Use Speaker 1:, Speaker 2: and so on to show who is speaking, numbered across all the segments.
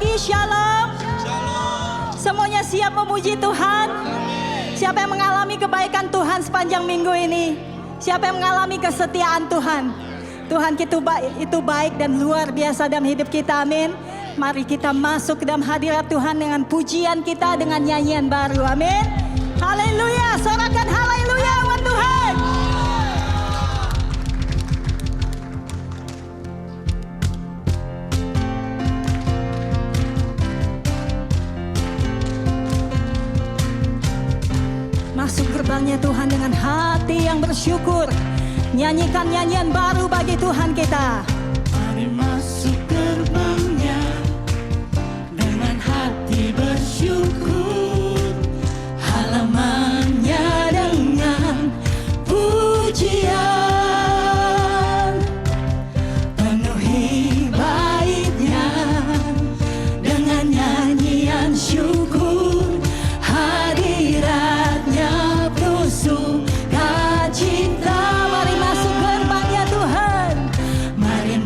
Speaker 1: lagi. Shalom. Semuanya siap memuji Tuhan? Siapa yang mengalami kebaikan Tuhan sepanjang minggu ini? Siapa yang mengalami kesetiaan Tuhan? Tuhan itu baik dan luar biasa dalam hidup kita, amin. Mari kita masuk ke dalam hadirat Tuhan dengan pujian kita, dengan nyanyian baru, amin. Haleluya, sorakan haleluya buat Tuhan. Masuk gerbangnya Tuhan dengan hati yang bersyukur. Nyanyikan nyanyian baru bagi Tuhan kita.
Speaker 2: Mari masuk gerbangnya dengan hati bersyukur, halamannya dengan pujian, penuhi baitnya dengan nyanyian syukur, hadiratnya penuh sukacita.
Speaker 1: Mari masuk gerbangnya Tuhan.
Speaker 2: Mari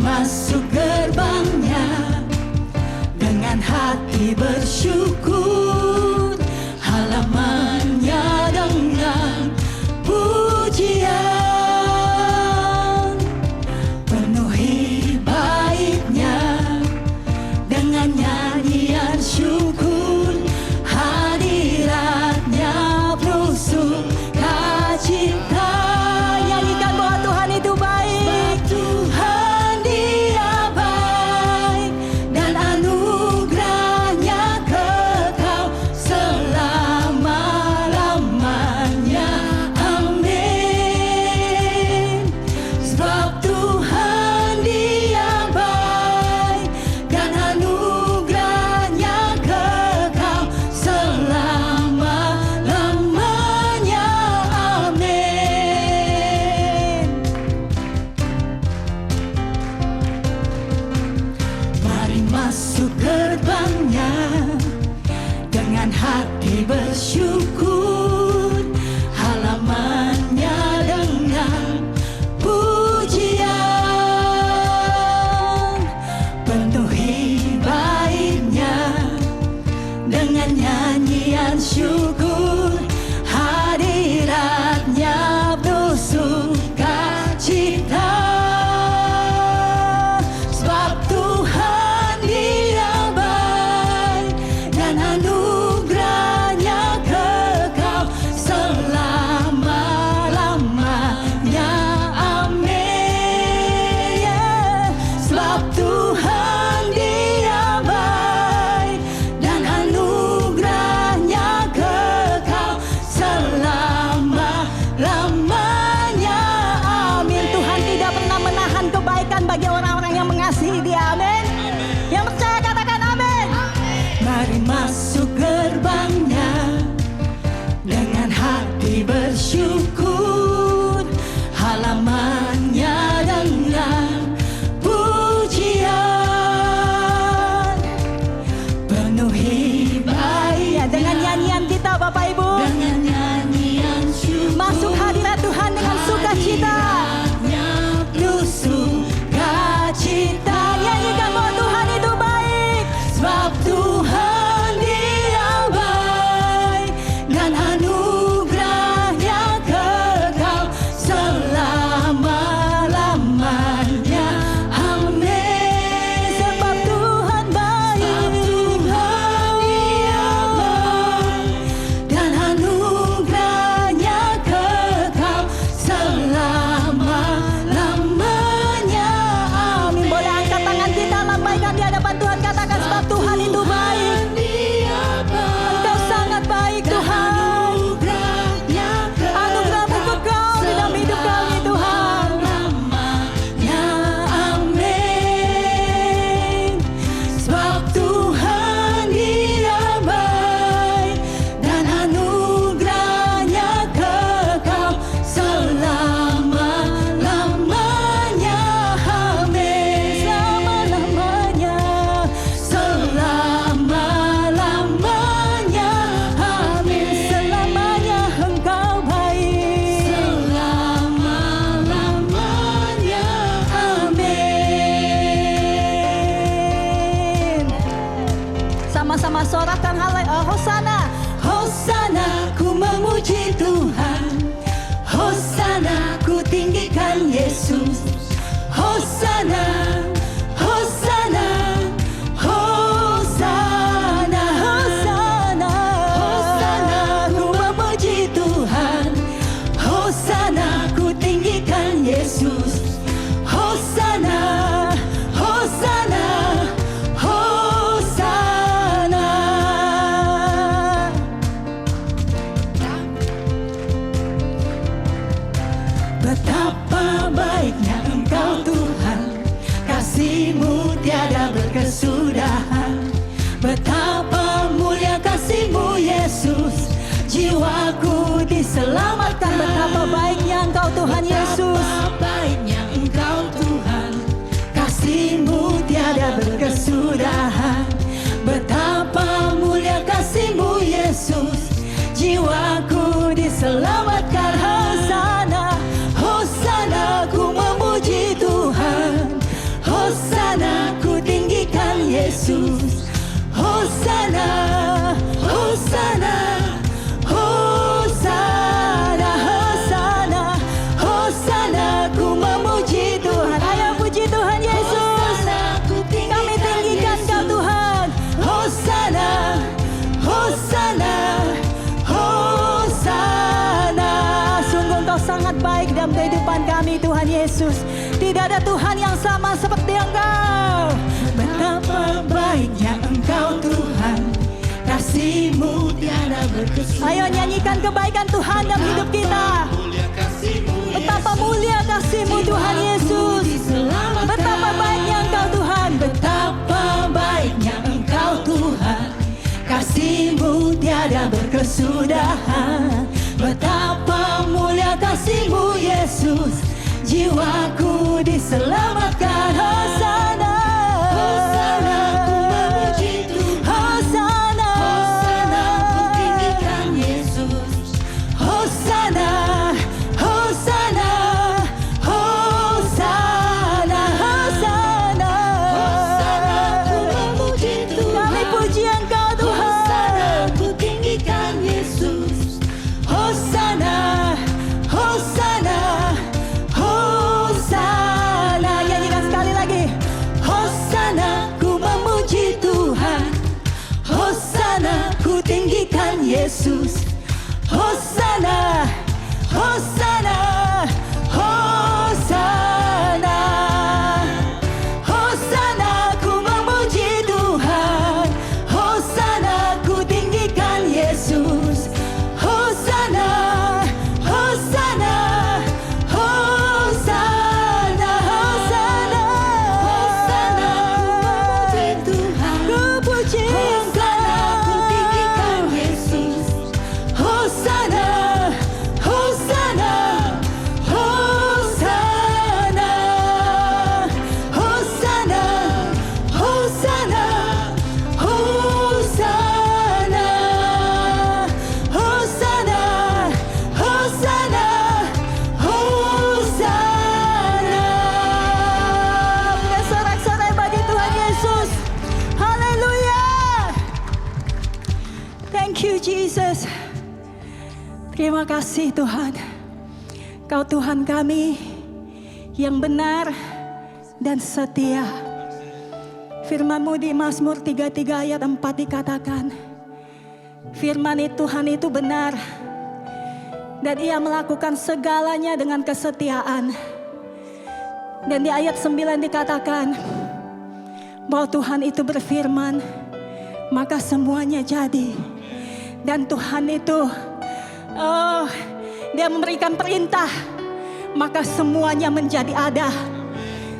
Speaker 2: Yesus. Hosana, Hosana, Hosana. Betapa baiknya Engkau Tuhan, kasih-Mu tiada berkesudahan. Betapa mulia kasih-Mu Yesus, jiwaku diselamatkan.
Speaker 1: Betapa baiknya Engkau Tuhan Yesus.
Speaker 2: Betapa baiknya Engkau Tuhan, kasih-Mu tiada berkesudahan. Betapa mulia kasih-Mu Yesus, jiwaku diselamatkan. Hosana, Hosana, ku memuji Tuhan. Hosana, ku tinggikan Yesus. Hosana, Hosana, Hosana, Hosana, Hosana, ku memuji Tuhan.
Speaker 1: Ayo puji Tuhan Yesus. Kami tinggikan Kau Tuhan.
Speaker 2: Hosana, Hosana, Hosana.
Speaker 1: Sungguh Engkau sangat baik dalam kehidupan kami Tuhan Yesus. Tidak ada Tuhan yang sama seperti Engkau.
Speaker 2: Betapa baiknya Engkau Tuhan, kasih-Mu tiada berkesudahan.
Speaker 1: Ayo nyanyikan kebaikan Tuhan dalam hidup kita. Betapa mulia kasih-Mu Tuhan Yesus. Betapa baiknya Engkau Tuhan.
Speaker 2: Betapa baiknya Engkau Tuhan, kasih-Mu tiada berkesudahan. Betapa mulia kasih-Mu Yesus, jiwaku diselamatkan. Hosana,
Speaker 1: Hosana,
Speaker 2: ku memuji Tuhan.
Speaker 1: Hosana,
Speaker 2: Hosana, ku tinggikan Yesus. Hosana, Hosana, Hosana,
Speaker 1: Hosana.
Speaker 2: Hosana, ku memuji Tuhan.
Speaker 1: Kami puji Engkau Tuhan.
Speaker 2: Hosana, ku tinggikan Yesus. Hosana, Hosana, Hosana.
Speaker 1: Nyanyikan sekali lagi.
Speaker 2: Hosana, ku memuji Tuhan. Hosana, ku tinggikan Yesus. Hosana, Hosana, Hosana. Hosana, ku memuji Tuhan. Hosana, ku tinggikan Yesus. Hosana, Hosana, Hosana, Hosana. Hosana, ku memuji Tuhan.
Speaker 1: Ku puji
Speaker 2: Hosana, ku tinggikan Yesus. Hosana, Hosana, Hosana. Hosana, Hosana, Hosana. Hosana, Hosana, Hosana.
Speaker 1: Punya sorak-sorai bagi Tuhan Yesus. Haleluya. Thank you Jesus. Terima kasih Tuhan. Kau Tuhan kami yang benar dan setia. Firman-Mu di Mazmur 33 ayat 4 dikatakan, firman Tuhan itu benar dan Ia melakukan segalanya dengan kesetiaan. Dan di ayat 9 dikatakan bahwa Tuhan itu berfirman, maka semuanya jadi. Dan Tuhan itu, Dia memberikan perintah, maka semuanya menjadi ada.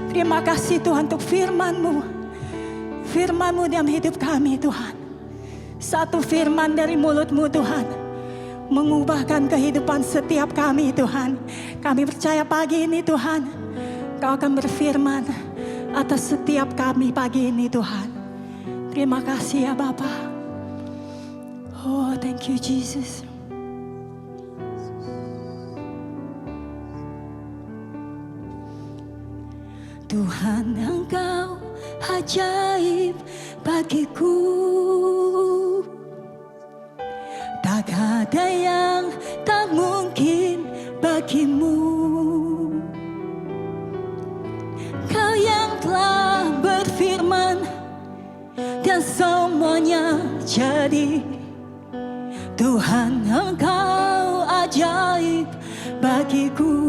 Speaker 1: Terima kasih Tuhan untuk firman-Mu. Firman-Mu dalam hidup kami Tuhan. Satu firman dari mulut-Mu Tuhan mengubahkan kehidupan setiap kami Tuhan. Kami percaya pagi ini Tuhan, Kau akan berfirman atas setiap kami pagi ini Tuhan. Terima kasih ya Bapa. Oh, thank you Jesus.
Speaker 2: Tuhan, Engkau ajaib bagiku. Tak ada yang tak mungkin bagimu. Kau yang telah berfirman dan semuanya jadi. Tuhan, Engkau ajaib bagiku.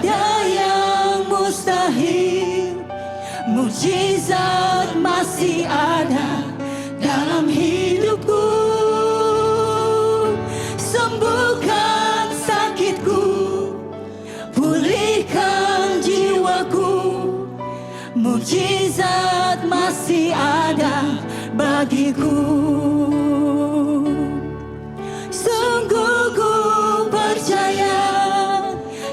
Speaker 2: ada yang mustahil. Mujizat masih ada dalam hidupku. Sembuhkan sakitku, pulihkan jiwaku. Mujizat masih ada bagiku. Sungguh ku percaya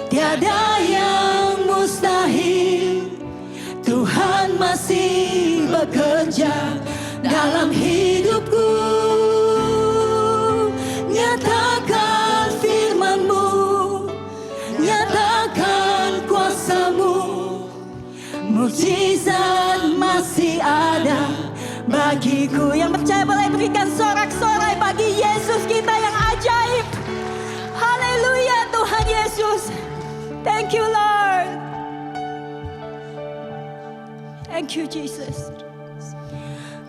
Speaker 2: tiada yang mustahil. Tuhan masih bekerja dalam hidupku. Nyatakan firman-Mu, nyatakan kuasa-Mu. Mujizat masih ada bagiku. Yang percaya boleh berikan sorak-sorai bagi Yesus kita yang ajaib. Haleluya Tuhan Yesus. Thank you Lord. Thank you Jesus.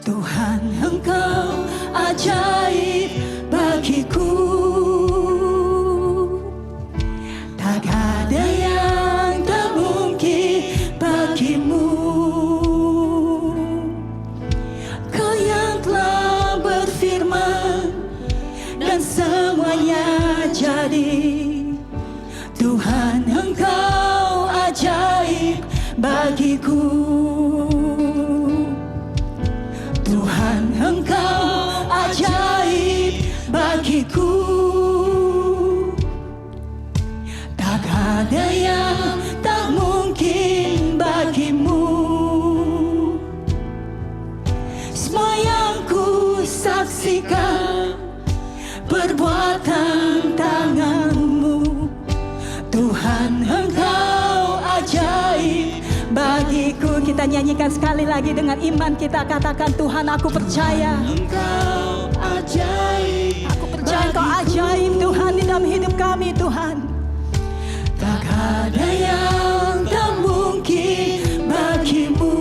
Speaker 2: Tuhan Engkau ajaib bagiku. Tak ada yang tak mungkin bagimu. Kau yang telah berfirman dan semuanya jadi. Tuhan Engkau ajaib bagiku. Tuhan Engkau ajaib bagiku. Tak ada yang tak mungkin bagimu. Semua yang ku saksikan perbuatan tangan-Mu. Tuhan Engkau ajaib bagiku. Kita nyanyikan sekali lagi dengan iman kita, katakan Tuhan aku percaya Engkau ajaib. Aku percaya Engkau ajaib Tuhan di dalam hidup kami Tuhan. Tak ada yang tak mungkin bagimu.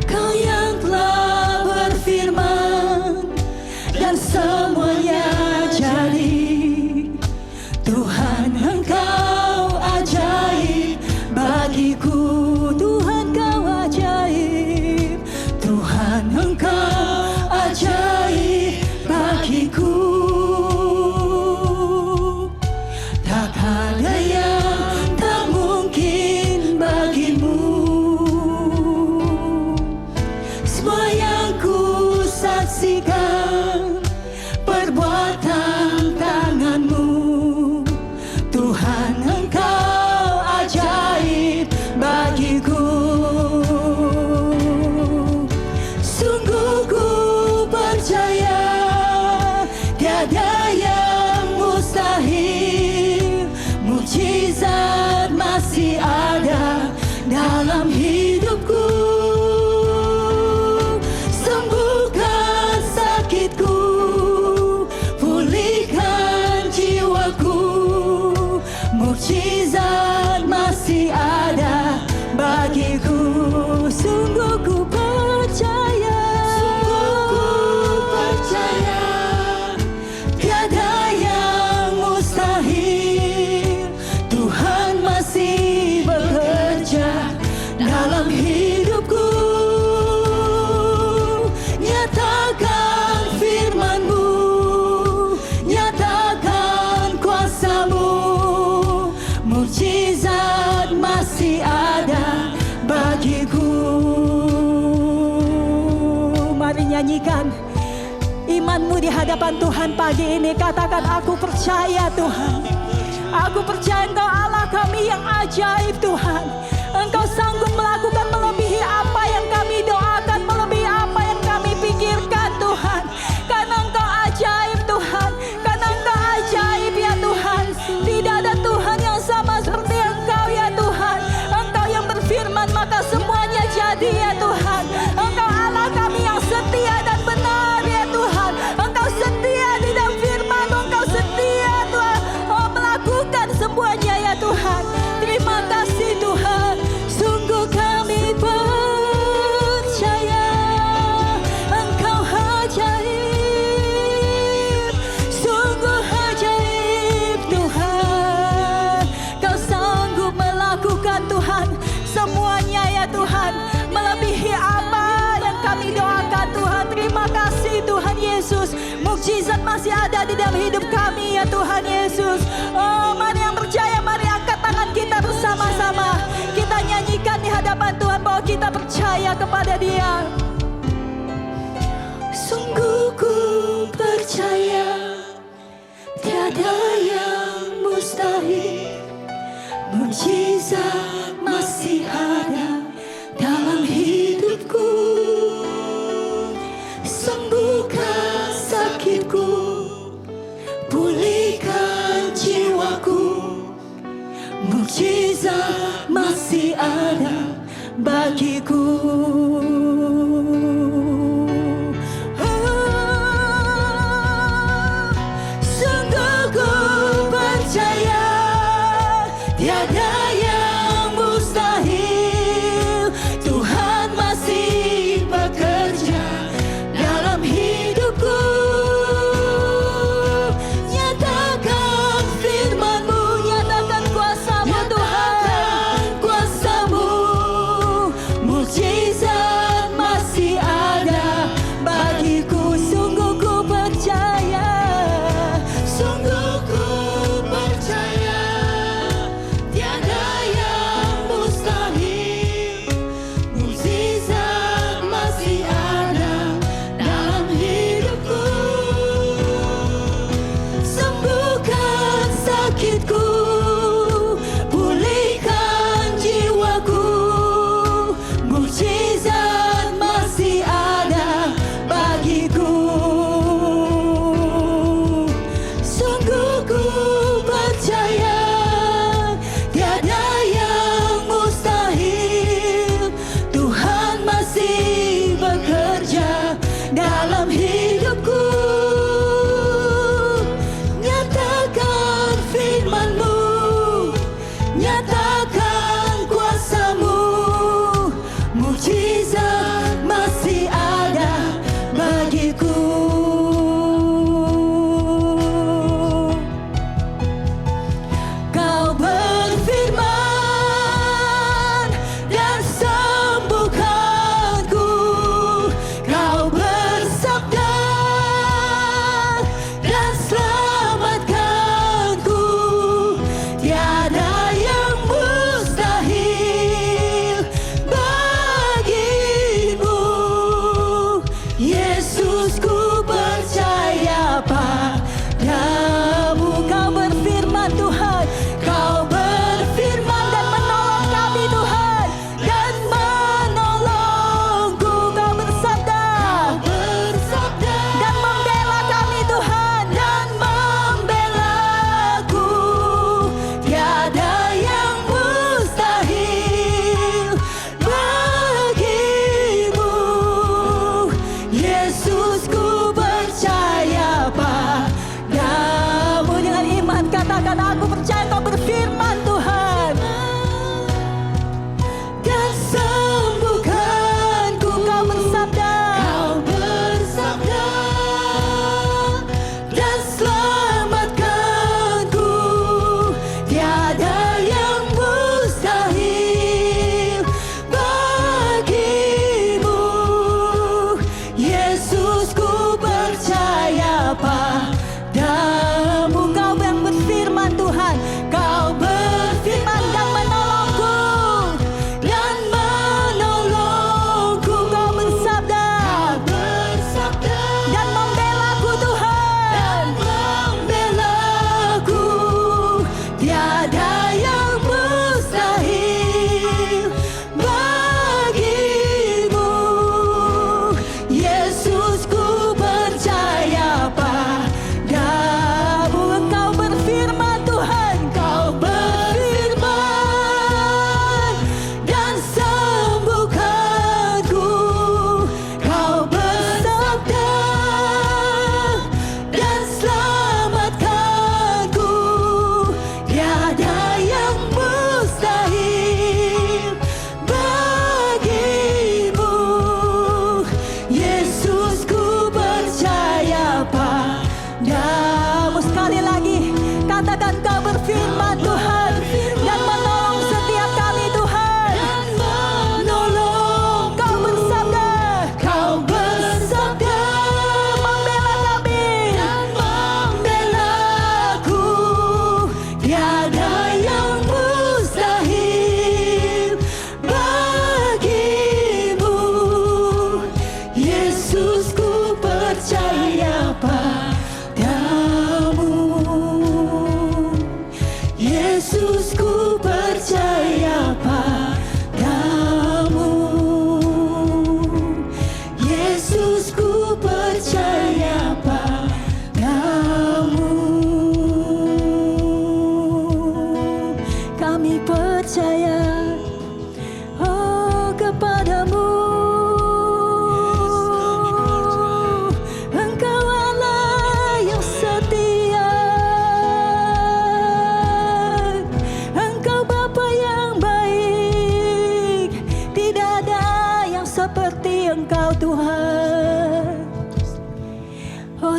Speaker 2: Kau yang telah berfirman dan semuanya jadi. Tuhan Engkau ajaib bagiku. Tuhan Engkau ajaib. Tuhan Engkau ajaib bagiku. Tak ada yang tak mungkin bagimu. Semua yang ku saksikan perbuatan tangan-Mu. Tuhan Engkau ajaib bagiku. Sungguh ku percaya tiada yang mustahil. Mujizat masih ada dalam hidupku. Sembuhkan sakitku, pulihkan jiwaku. Mujizat masih ada bagiku. Sungguh ku percaya, tiada yang mustahil. Tuhan masih bekerja dalam hidupku. Nyatakan firman-Mu, nyatakan kuasa-Mu. Mujizat masih ada bagiku. Mari nyanyikan imanmu di hadapan Tuhan pagi ini. Katakan aku percaya Tuhan. Aku percaya Engkau Allah kami yang ajaib Tuhan. Engkau sanggup melakukan melebihi apa yang kami doakan, melebihi apa yang kami pikirkan Tuhan. Karena Engkau ajaib Tuhan. Karena Engkau ajaib ya Tuhan. Tidak ada Tuhan yang sama seperti Engkau ya Tuhan. Engkau yang berfirman maka semuanya jadi ya Tuhan. Engkau Allah kami yang setia dan benar ya Tuhan. Engkau setia di dalam firman-Mu. Engkau setia Tuhan melakukan semuanya ya Tuhan. Terima kasih Tuhan. Sungguh kami Mukjizat masih ada di dalam hidup kami ya Tuhan Yesus. Oh, mari yang percaya, mari angkat tangan kita bersama-sama. Kita nyanyikan di hadapan Tuhan bahwa kita percaya kepada Dia. Sungguh ku percaya tiada yang mustahil. Mukjizat masih ada dalam hidupku. Sembuhkan sakitku, pulihkan jiwaku. Mukjizat masih ada bagiku. Sungguh ku percaya tiada yang mustahil. Tuhan masih bekerja dalam hidupku. Nyatakan firman-Mu, nyatakan kuasa-Mu Tuhan, kuasa-Mu. Mukjizat masih ada bagiku. Sungguh ku percaya, sungguh ku percaya tiada yang mustahil. Mukjizat masih ada dalam hidupku. Sembuhkan sakitku, pulihkan jiwaku. Mukjizat masih ada bagiku. Sungguh ku percaya tiada yang mustahil. Tuhan masih bekerja dalam hidupku. Nyatakan firman-Mu, nyatakan kuasa-Mu. Mukjizat masih ada bagiku. Kau berfirman dan sembuhkanku. Kau bersabda dan selamatkanku. Tiada yang mustahil bagimu. Yesus, ku percaya padamu. Kau berfirman Tuhan, Kau berfirman dan menolong kami Tuhan, dan menolongku. Kau bersabda dan membela kami Tuhan, dan membelaku. Tiada yang mustahil bagimu. Yesus, ku percaya padamu. Dengan iman katakan, aku percaya Kau berfirman Tuhan, dan sembuhkanku. Kau bersabda dan selamatkanku. Tiada yang mustahil bagimu. Yesus, ku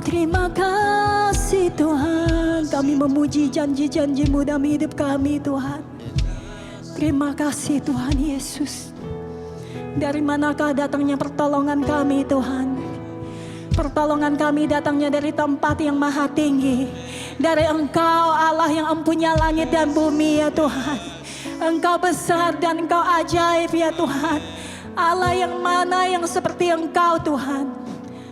Speaker 2: terima kasih Tuhan. Kami memuji janji-janji-Mu dalam hidup kami Tuhan. Terima kasih Tuhan Yesus. Dari manakah datangnya pertolongan kami Tuhan? Pertolongan kami datangnya dari tempat yang maha tinggi. Dari Engkau Allah yang empunya langit dan bumi ya Tuhan. Engkau besar dan Engkau ajaib ya Tuhan. Allah yang mana yang seperti Engkau Tuhan.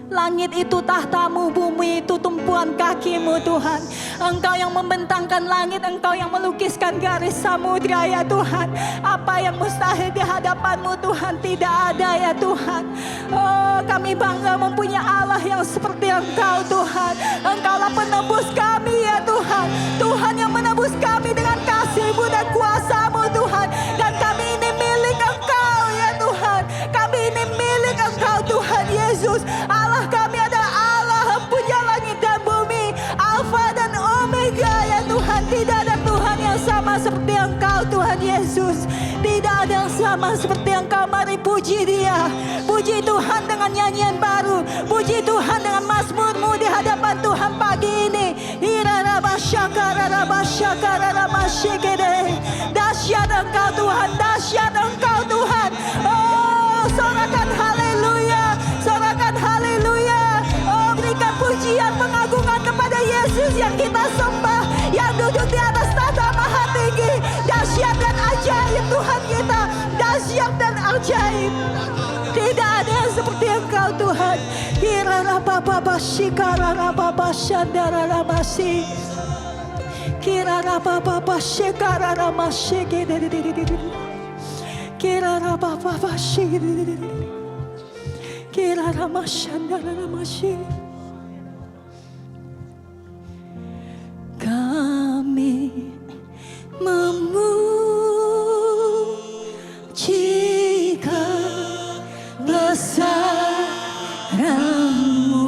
Speaker 2: Langit itu tahtamu, bumi itu tumpuan kakimu Tuhan. Engkau yang membentangkan langit, Engkau yang melukiskan garis samudra ya Tuhan. Apa yang mustahil di hadapanmu Tuhan, tidak ada ya Tuhan. Oh, kami bangga mempunyai Allah yang seperti Engkau Tuhan. Engkaulah penebus kami ya Tuhan. Tuhan yang menebus kami dengan kasih-Mu dan kuasa-Mu Tuhan. Dan kami ini milik Engkau ya Tuhan. Kami ini milik Engkau Tuhan Yesus. Allah kami adalah Allah punya langit dan bumi, Alfa dan Omega ya Tuhan. Tidak ada Tuhan yang sama seperti Engkau Tuhan Yesus. Tidak ada yang sama seperti Engkau. Mari puji Dia. Puji Tuhan dengan nyanyian baru. Puji Tuhan dengan mazmur-Mu di hadapan Tuhan pagi ini. Dahsyat Engkau Tuhan, dahsyat Engkau Tuhan. Oh, sorakan haleluya, sorakan haleluya. Oh, berikan pujian pengagungan kepada Yesus yang kita sembah, yang duduk di atas tahta maha tinggi. Dahsyat dan ajaib Tuhan kita, dahsyat dan ajaib. Tidak ada yang seperti Engkau Tuhan. Kirara baba shikara baba shandara ramasi. Kirara baba shikara ramasi. Kirara baba shikara. Kirara mashandara ramasi. Kami memuji kebesaran-Mu,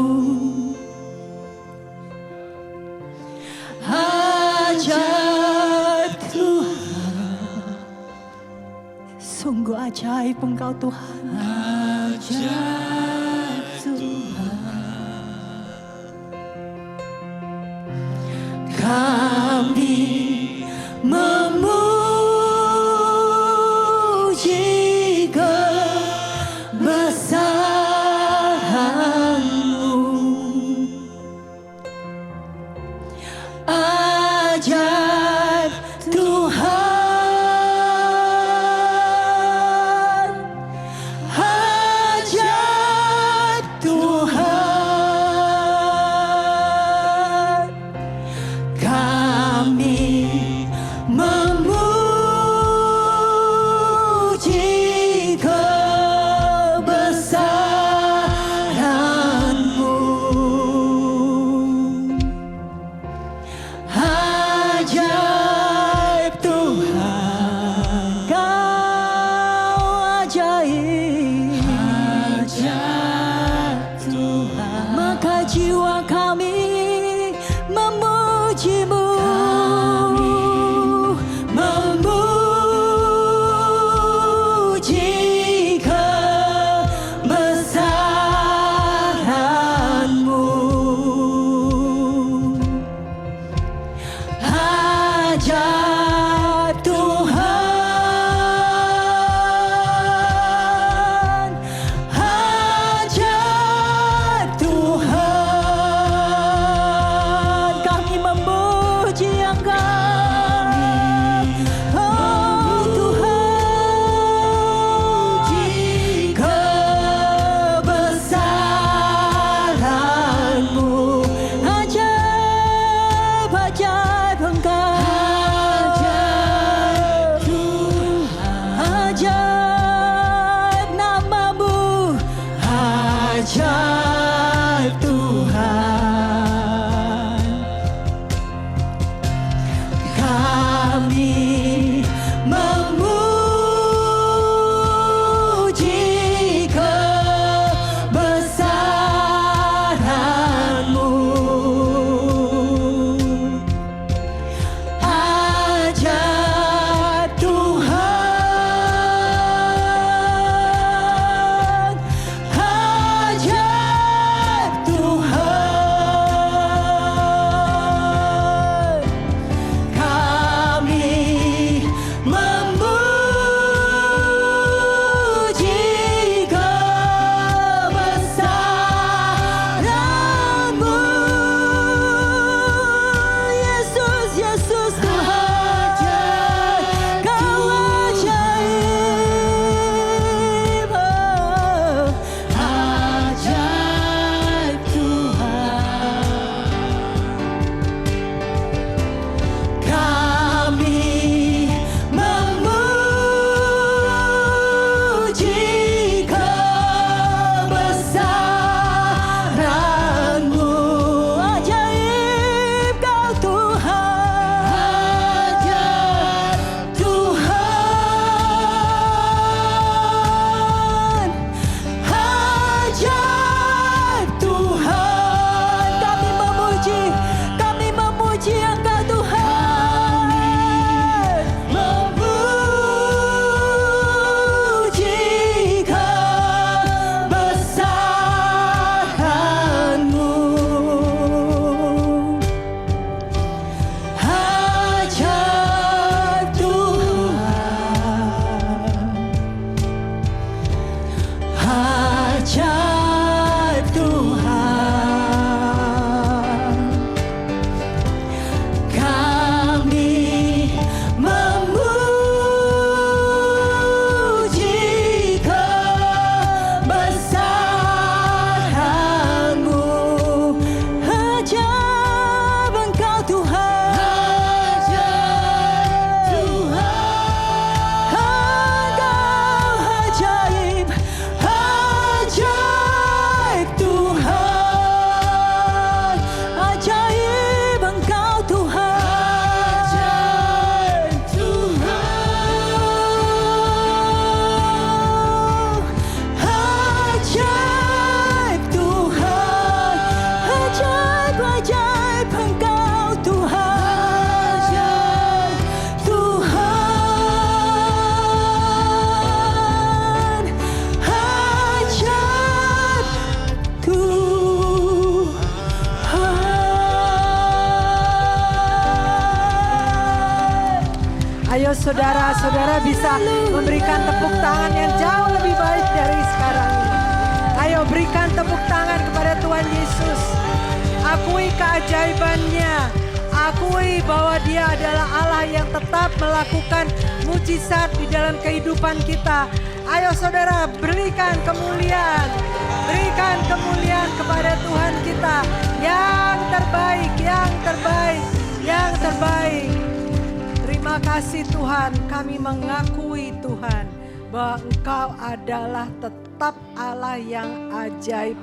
Speaker 2: ajaib Tuhan. Sungguh ajaib Engkau Tuhan. Ajaib Tuhan. Kami memuji kebesaran-Mu, ajaib Tuhan, ajaib Tuhan. Kami memuji kebesaran-Mu, ajaib Tuhan. Kau ajaib, ajaib Tuhan. Maka jiwa kami memuji-Mu, memuji kebesaran-Mu, ajaib Tuhan, ajaib Tuhan. Kami memuji
Speaker 3: saudara bisa memberikan tepuk tangan yang jauh lebih baik dari sekarang ini. Ayo berikan tepuk tangan kepada Tuhan Yesus. Akui keajaibannya. Akui bahwa Dia adalah Allah yang tetap melakukan mujizat di dalam kehidupan kita. Ayo saudara, berikan kemuliaan. Berikan kemuliaan kepada Tuhan kita. Yang terbaik, yang terbaik, yang terbaik. Terima kasih Tuhan, kami mengakui Tuhan bahwa Engkau adalah tetap Allah yang ajaib,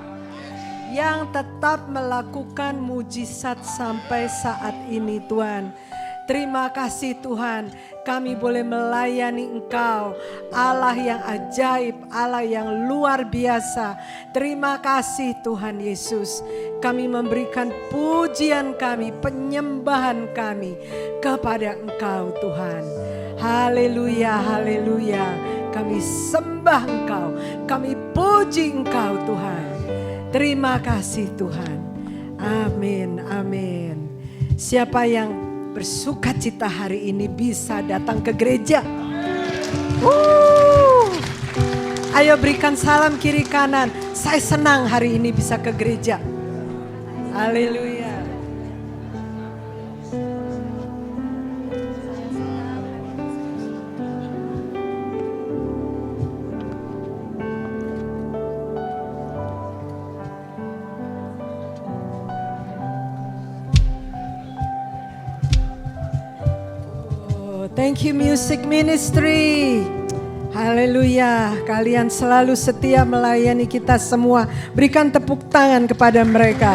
Speaker 3: yang tetap melakukan mujizat sampai saat ini Tuhan. Terima kasih Tuhan, kami boleh melayani Engkau, Allah yang ajaib, Allah yang luar biasa. Terima kasih Tuhan Yesus, kami memberikan pujian kami, penyembahan kami kepada Engkau Tuhan. Haleluya, haleluya, kami sembah Engkau, kami puji Engkau Tuhan. Terima kasih Tuhan. Amin, amin. Siapa yang bersuka cita hari ini bisa datang ke gereja? Ayo berikan salam kiri kanan. Saya senang hari ini bisa ke gereja. Haleluya. Thank you Music Ministry. Haleluya, kalian selalu setia melayani kita semua. Berikan tepuk tangan kepada mereka.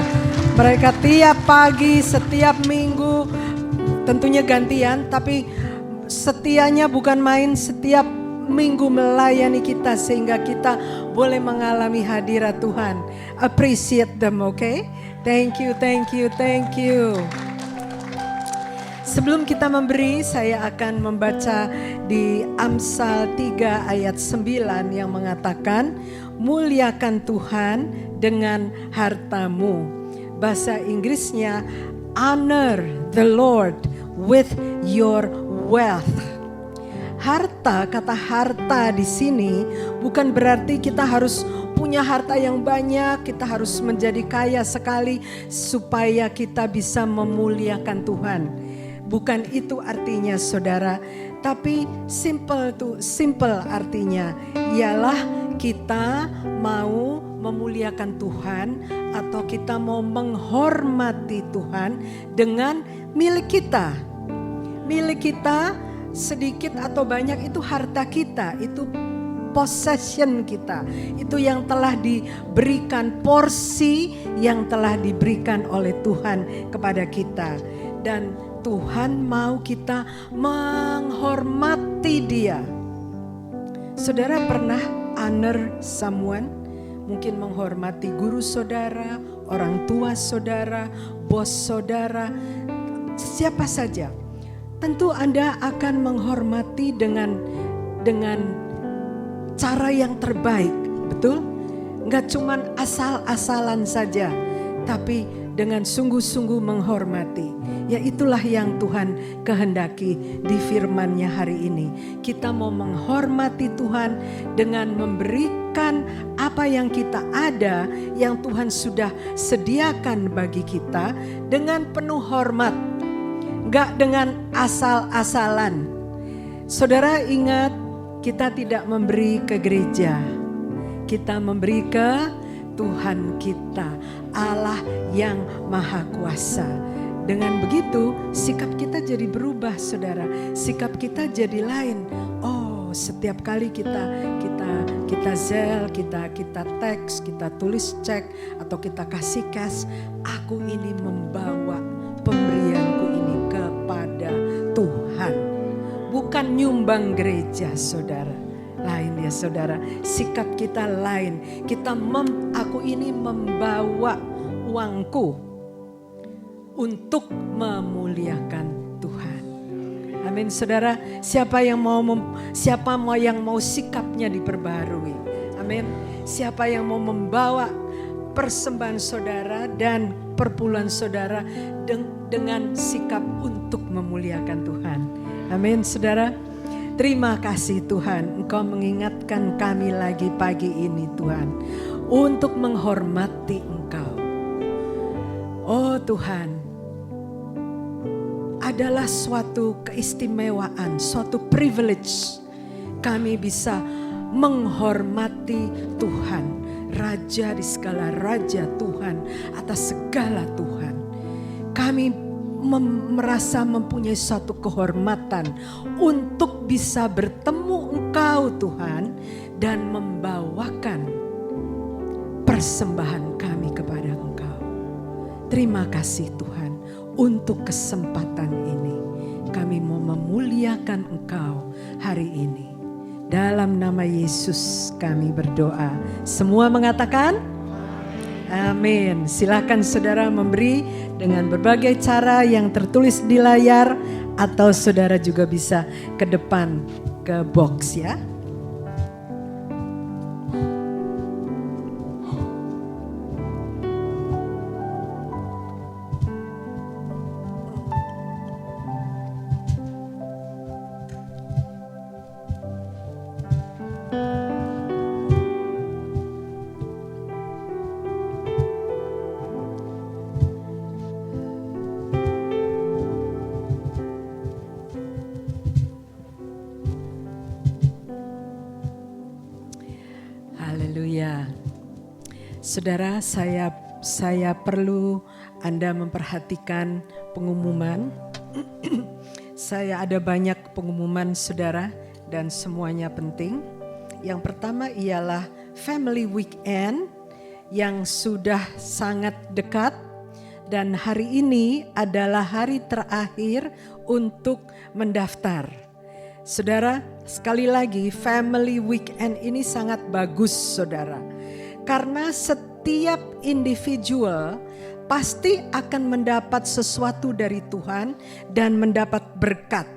Speaker 3: Mereka tiap pagi, setiap minggu, tentunya gantian, tapi setianya bukan main, setiap minggu melayani kita sehingga kita boleh mengalami hadirat Tuhan. Appreciate them, okay? Thank you, thank you, thank you. Sebelum kita memberi, saya akan membaca di Amsal 3 ayat 9 yang mengatakan, muliakan Tuhan dengan hartamu. Bahasa Inggrisnya, honor the Lord with your wealth. Harta, kata harta di sini bukan berarti kita harus punya harta yang banyak, kita harus menjadi kaya sekali supaya kita bisa memuliakan Tuhan. Bukan itu artinya saudara, tapi simple artinya ialah kita mau memuliakan Tuhan atau kita mau menghormati Tuhan dengan milik kita. Milik kita sedikit atau banyak itu harta kita, itu possession kita. Itu yang telah diberikan, porsi yang telah diberikan oleh Tuhan kepada kita. Dan Tuhan mau kita menghormati Dia. Saudara pernah honor someone? Mungkin menghormati guru saudara, orang tua saudara, bos saudara, siapa saja. Tentu Anda akan menghormati dengan cara yang terbaik, betul? Enggak cuman asal-asalan saja, tapi dengan sungguh-sungguh menghormati. Ya itulah yang Tuhan kehendaki di firman-Nya hari ini. Kita mau menghormati Tuhan dengan memberikan apa yang kita ada, yang Tuhan sudah sediakan bagi kita dengan penuh hormat. Enggak dengan asal-asalan. Saudara ingat, kita tidak memberi ke gereja. Kita memberi ke Tuhan kita, Allah yang Maha Kuasa. Dengan begitu sikap kita jadi berubah saudara. Sikap kita jadi lain. Oh, setiap kali kita Zelle, kita teks, kita tulis cek atau kita kasih cash, aku ini membawa pemberianku ini kepada Tuhan. Bukan nyumbang gereja saudara. Lain ya saudara, sikap kita lain. Aku ini membawa uangku untuk memuliakan Tuhan. Amin saudara. Siapa yang mau sikapnya diperbarui. Amin. Siapa yang mau membawa persembahan saudara dan perpuluhan saudara dengan sikap untuk memuliakan Tuhan. Amin saudara. Terima kasih Tuhan, Engkau mengingatkan kami lagi pagi ini Tuhan, untuk menghormati Engkau. Oh Tuhan, adalah suatu keistimewaan, suatu privilege kami bisa menghormati Tuhan, Raja di segala raja Tuhan, atas segala Tuhan. Kami merasa mempunyai suatu kehormatan untuk bisa bertemu Engkau Tuhan dan membawakan persembahan kami kepada Engkau. Terima kasih Tuhan untuk kesempatan ini. Kami mau memuliakan Engkau hari ini. Dalam nama Yesus kami berdoa. Semua mengatakan amin. Silakan saudara memberi dengan berbagai cara yang tertulis di layar, atau saudara juga bisa ke depan ke box ya. Haleluya. Saudara, saya perlu Anda memperhatikan pengumuman. Saya ada banyak pengumuman saudara dan semuanya penting. Yang pertama ialah Family Weekend yang sudah sangat dekat, dan hari ini adalah hari terakhir untuk mendaftar. Saudara, sekali lagi Family Weekend ini sangat bagus saudara. Karena setiap individual pasti akan mendapat sesuatu dari Tuhan dan mendapat berkat.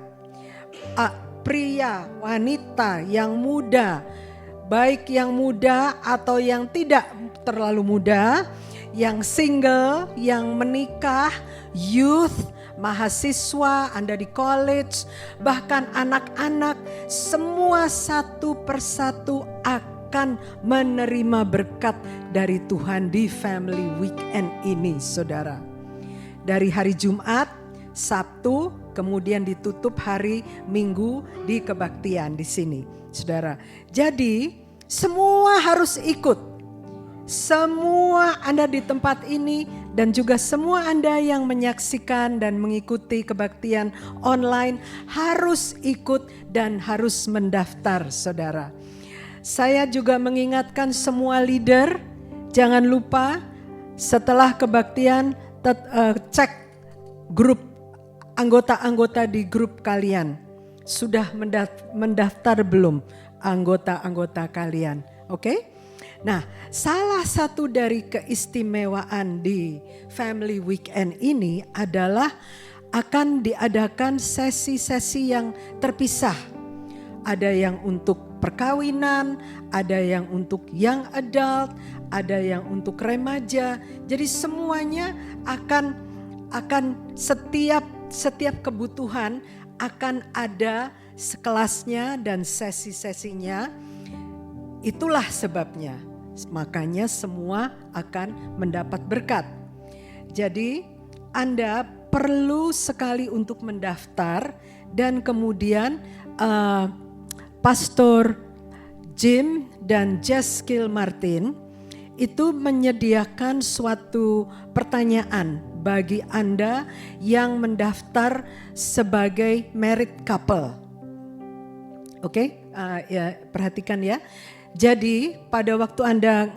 Speaker 3: Pria, wanita, yang muda, baik yang muda atau yang tidak terlalu muda, yang single, yang menikah, youth, mahasiswa, Anda di college, bahkan anak-anak, semua satu persatu akan menerima berkat dari Tuhan di Family Weekend ini, saudara. Dari hari Jumat, Sabtu, kemudian ditutup hari Minggu di kebaktian di sini, saudara. Jadi semua harus ikut. Semua Anda di tempat ini dan juga semua Anda yang menyaksikan dan mengikuti kebaktian online harus ikut dan harus mendaftar, saudara. Saya juga mengingatkan semua leader, jangan lupa setelah kebaktian cek grup anggota-anggota di grup kalian. Sudah mendaftar belum anggota-anggota kalian? Oke? Nah, salah satu dari keistimewaan di Family Weekend ini adalah akan diadakan sesi-sesi yang terpisah. Ada yang untuk perkawinan, ada yang untuk young adult, ada yang untuk remaja. Jadi semuanya akan setiap kebutuhan akan ada sekelasnya dan sesi-sesinya. Itulah sebabnya, makanya semua akan mendapat berkat. Jadi Anda perlu sekali untuk mendaftar, dan kemudian Pastor Jim dan Jeskil Martin itu menyediakan suatu pertanyaan bagi Anda yang mendaftar sebagai married couple. Oke, ya, perhatikan ya. Jadi pada waktu Anda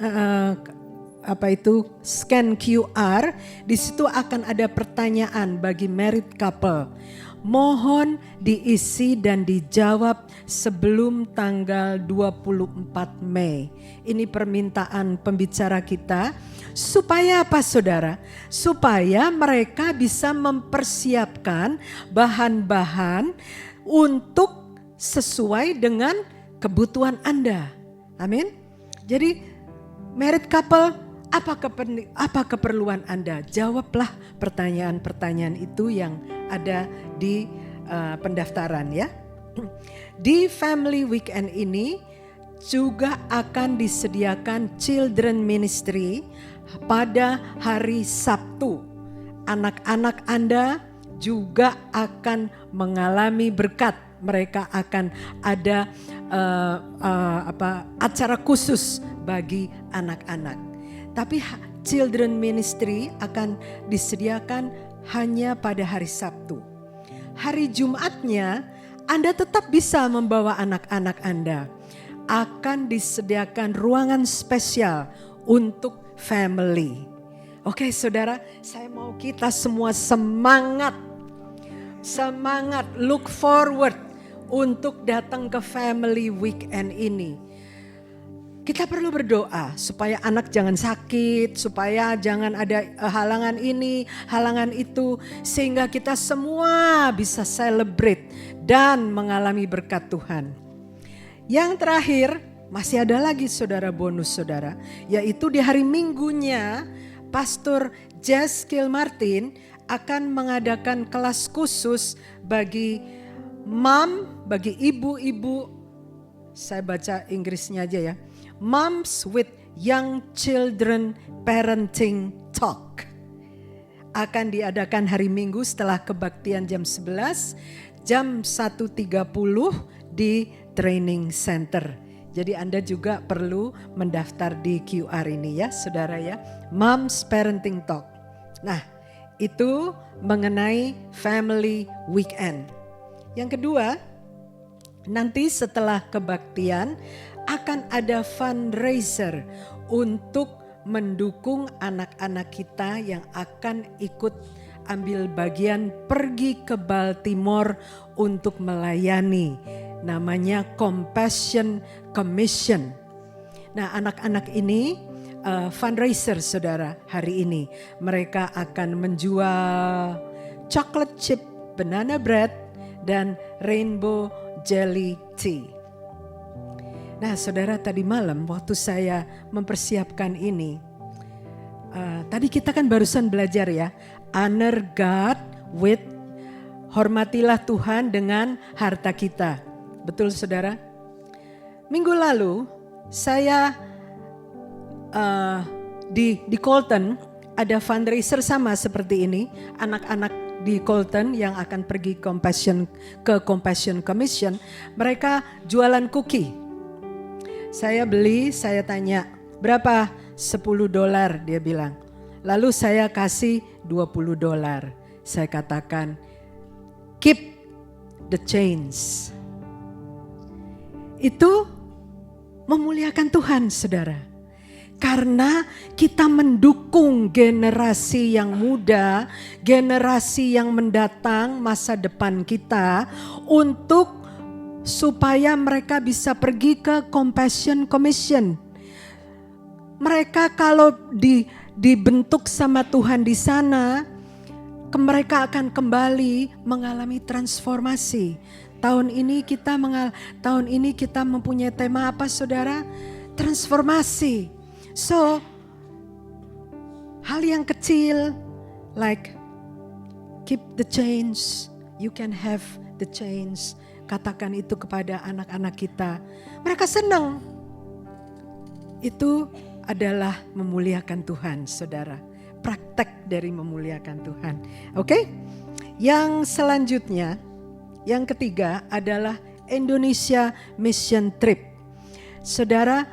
Speaker 3: scan QR, di situ akan ada pertanyaan bagi married couple. Mohon diisi dan dijawab sebelum tanggal 24 Mei. Ini permintaan pembicara kita. Supaya apa saudara? Supaya mereka bisa mempersiapkan bahan-bahan untuk sesuai dengan kebutuhan Anda. Amin. Jadi married couple, apa keperluan Anda? Jawablah pertanyaan-pertanyaan itu yang ada di pendaftaran ya. Di Family Weekend ini juga akan disediakan Children Ministry pada hari Sabtu. Anak-anak Anda juga akan mengalami berkat. Mereka akan ada acara khusus bagi anak-anak. Tapi Children Ministry akan disediakan hanya pada hari Sabtu. Hari Jumatnya Anda tetap bisa membawa anak-anak Anda. Akan disediakan ruangan spesial untuk family. Oke saudara, saya mau kita semua semangat, look forward untuk datang ke Family Weekend ini. Kita perlu berdoa supaya anak jangan sakit, supaya jangan ada halangan ini, halangan itu, sehingga kita semua bisa celebrate dan mengalami berkat Tuhan. Yang terakhir, masih ada lagi saudara bonus saudara, yaitu di hari Minggunya Pastor Jess Kilmartin akan mengadakan kelas khusus bagi bagi ibu-ibu, saya baca Inggrisnya aja ya, Moms with Young Children Parenting Talk. Akan diadakan hari Minggu setelah kebaktian jam 11, jam 1.30 di Training Center. Jadi Anda juga perlu mendaftar di QR ini ya saudara ya. Moms Parenting Talk. Nah itu mengenai Family Weekend. Yang kedua, nanti setelah kebaktian akan ada fundraiser untuk mendukung anak-anak kita yang akan ikut ambil bagian pergi ke Baltimore untuk melayani. Namanya Compassion Commission. Nah anak-anak ini fundraiser saudara hari ini. Mereka akan menjual chocolate chip banana bread dan rainbow jelly tea. Nah saudara, tadi malam waktu saya mempersiapkan ini, tadi kita kan barusan belajar ya, honor God with, hormatilah Tuhan dengan harta kita. Betul saudara? Minggu lalu saya di Colton ada fundraiser sama seperti ini, anak-anak di Colton yang akan pergi ke Compassion Commission, mereka jualan cookie. Saya beli, saya tanya, berapa? $10 dia bilang. Lalu saya kasih $20. Saya katakan, keep the change. Itu memuliakan Tuhan saudara. Karena kita mendukung generasi yang muda, generasi yang mendatang, masa depan kita, untuk supaya mereka bisa pergi ke Compassion Commission. Mereka kalau dibentuk sama Tuhan di sana, mereka akan kembali mengalami transformasi. Tahun ini kita mempunyai tema apa saudara? Transformasi. So, hal yang kecil like keep the change, you can have the change. Katakan itu kepada anak-anak kita. Mereka senang. Itu adalah memuliakan Tuhan, saudara. Praktek dari memuliakan Tuhan. Oke? Yang selanjutnya, yang ketiga adalah Indonesia Mission Trip. Saudara,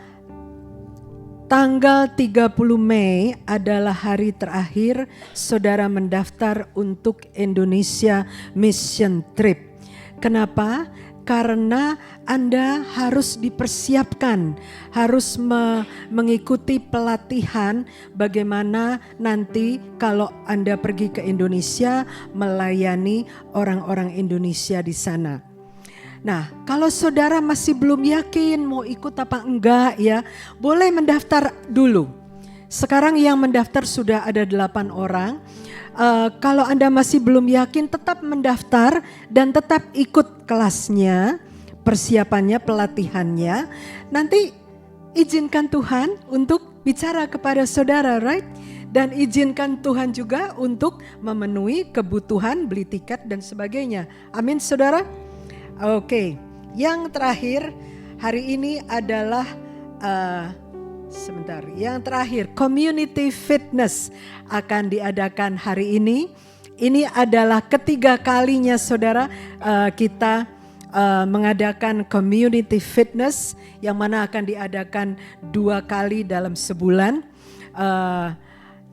Speaker 3: tanggal 30 Mei adalah hari terakhir saudara mendaftar untuk Indonesia Mission Trip. Kenapa? Karena Anda harus dipersiapkan, harus mengikuti pelatihan bagaimana nanti kalau Anda pergi ke Indonesia melayani orang-orang Indonesia di sana. Nah, kalau saudara masih belum yakin mau ikut apa enggak ya, boleh mendaftar dulu. Sekarang yang mendaftar sudah ada 8 orang. Kalau Anda masih belum yakin, tetap mendaftar dan tetap ikut kelasnya, persiapannya, pelatihannya. Nanti izinkan Tuhan untuk bicara kepada saudara, right? Dan izinkan Tuhan juga untuk memenuhi kebutuhan, beli tiket dan sebagainya. Amin saudara? Oke, yang terakhir hari ini adalah yang terakhir community fitness akan diadakan hari ini. Ini adalah ketiga kalinya saudara kita mengadakan community fitness yang mana akan diadakan 2 kali dalam sebulan.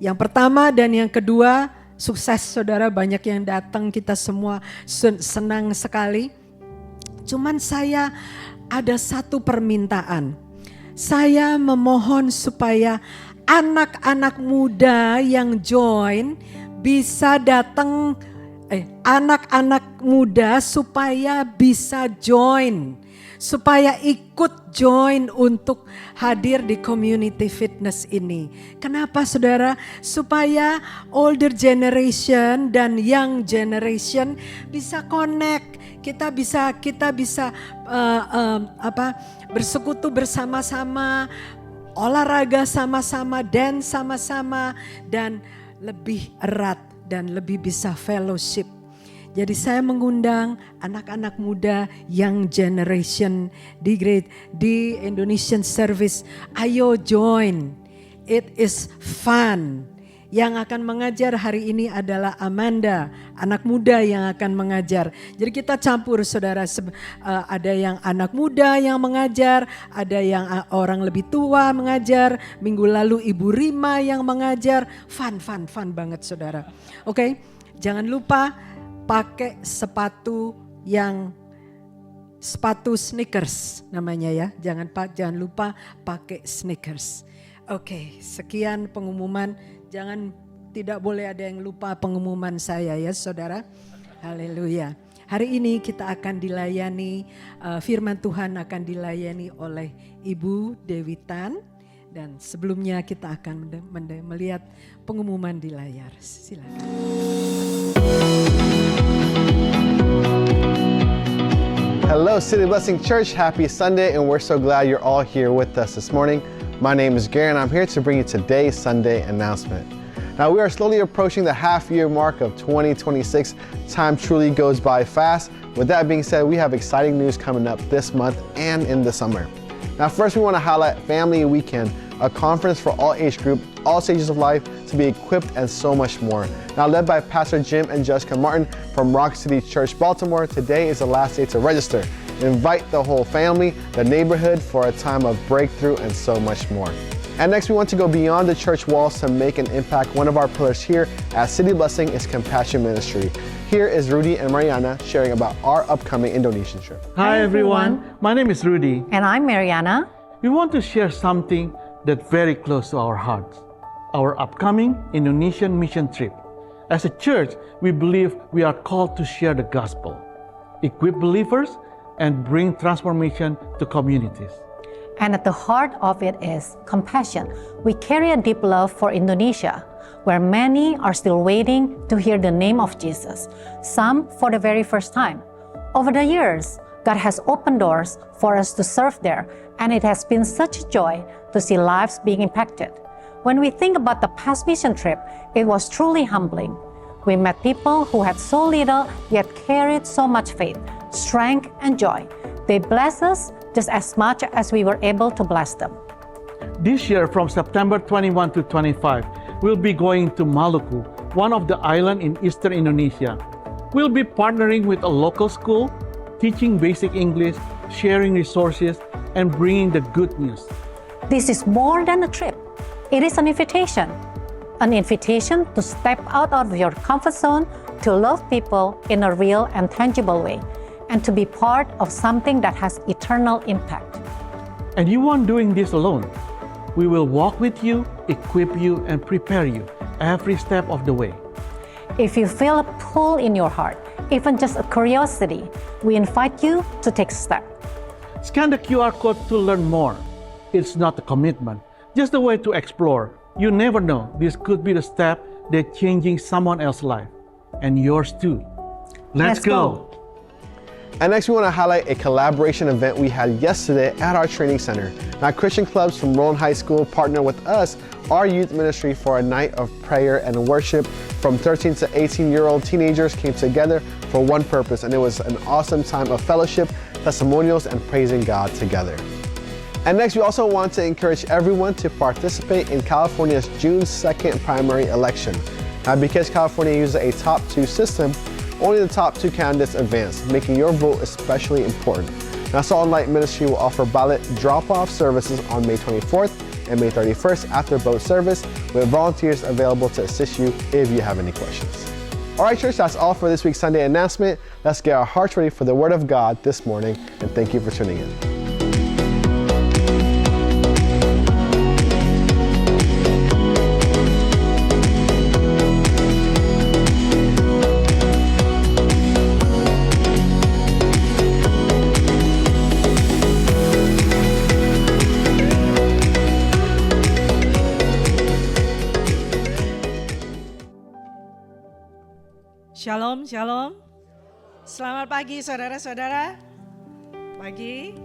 Speaker 3: Yang pertama dan yang kedua sukses saudara, banyak yang datang, kita semua senang sekali. Cuman saya ada satu permintaan. Saya memohon supaya anak-anak muda yang join bisa datang, anak-anak muda supaya bisa join, supaya ikut join untuk hadir di community fitness ini. Kenapa saudara? Supaya older generation dan young generation bisa connect. Kita bisa bersekutu bersama-sama, olahraga sama-sama, dance sama-sama, dan lebih erat dan lebih bisa fellowship. Jadi saya mengundang anak-anak muda young generation di Indonesian Service. Ayo join, it is fun. Yang akan mengajar hari ini adalah Amanda, anak muda yang akan mengajar. Jadi kita campur saudara, ada yang anak muda yang mengajar, ada yang orang lebih tua mengajar. Minggu lalu Ibu Rima yang mengajar. Fun banget saudara. Oke, jangan lupa pakai sepatu sneakers namanya ya. Jangan lupa pakai sneakers. Oke, sekian pengumuman. Tidak boleh ada yang lupa pengumuman saya ya saudara. Haleluya. Hari ini kita akan dilayani, firman Tuhan akan dilayani oleh Ibu Dewi Tan. Dan sebelumnya kita akan melihat pengumuman di layar. Silakan.
Speaker 4: Hello City Blessing Church, happy Sunday, and we're so glad you're all here with us this morning. My name is Gary and I'm here to bring you today's Sunday announcement. Now we are slowly approaching the half-year mark of 2026. Time truly goes by fast. With that being said, we have exciting news coming up this month and in the summer. Now first we want to highlight Family Weekend, a conference for all age group, all stages of life to be equipped and so much more. Now led by Pastor Jim and Jessica Martin from Rock City Church, Baltimore, today is the last day to register. Invite the whole family, the neighborhood for a time of breakthrough and so much more. And next we want to go beyond the church walls to make an impact. One of our pillars here at City Blessing is Compassion Ministry. Here is Rudy and Mariana sharing about our upcoming Indonesian trip.
Speaker 5: Hi everyone, my name is Rudy.
Speaker 6: And I'm Mariana.
Speaker 5: We want to share something that's very close to our hearts. Our upcoming Indonesian mission trip. As a church, we believe we are called to share the gospel, equip believers, and bring transformation to communities.
Speaker 6: And at the heart of it is compassion. We carry a deep love for Indonesia, where many are still waiting to hear the name of Jesus, some for the very first time. Over the years, God has opened doors for us to serve there, and it has been such a joy to see lives being impacted. When we think about the past mission trip, it was truly humbling. We met people who had so little yet carried so much faith, strength, and joy. They blessed us just as much as we were able to bless them.
Speaker 5: This year, from September 21 to 25, we'll be going to Maluku, one of the islands in eastern Indonesia. We'll be partnering with a local school, teaching basic English, sharing resources, and bringing the good news.
Speaker 6: This is more than a trip. It is an invitation to step out of your comfort zone, to love people in a real and tangible way, and to be part of something that has eternal impact.
Speaker 5: And you aren't doing this alone. We will walk with you, equip you, and prepare you every step of the way.
Speaker 6: If you feel a pull in your heart, even just a curiosity, we invite you to take a step.
Speaker 5: Scan the QR code to learn more. It's not a commitment, just a way to explore. You never know, this could be the step that's changing someone else's life, and yours too. Let's go.
Speaker 4: And next we want to highlight a collaboration event we had yesterday at our training center. Now Christian clubs from Rowan High School partnered with us, our youth ministry, for a night of prayer and worship. From 13 to 18-year-old teenagers came together for one purpose, and it was an awesome time of fellowship, testimonials, and praising God together. And next, we also want to encourage everyone to participate in California's June 2nd primary election. Now, because California uses a top 2 system, only the top 2 candidates advance, making your vote especially important. Now, Salt and Light Ministry will offer ballot drop-off services on May 24th and May 31st after both service, with volunteers available to assist you if you have any questions. All right, church, that's all for this week's Sunday announcement. Let's get our hearts ready for the Word of God this morning, and thank you for tuning in.
Speaker 2: Shalom, shalom. Selamat pagi saudara-saudara. Pagi.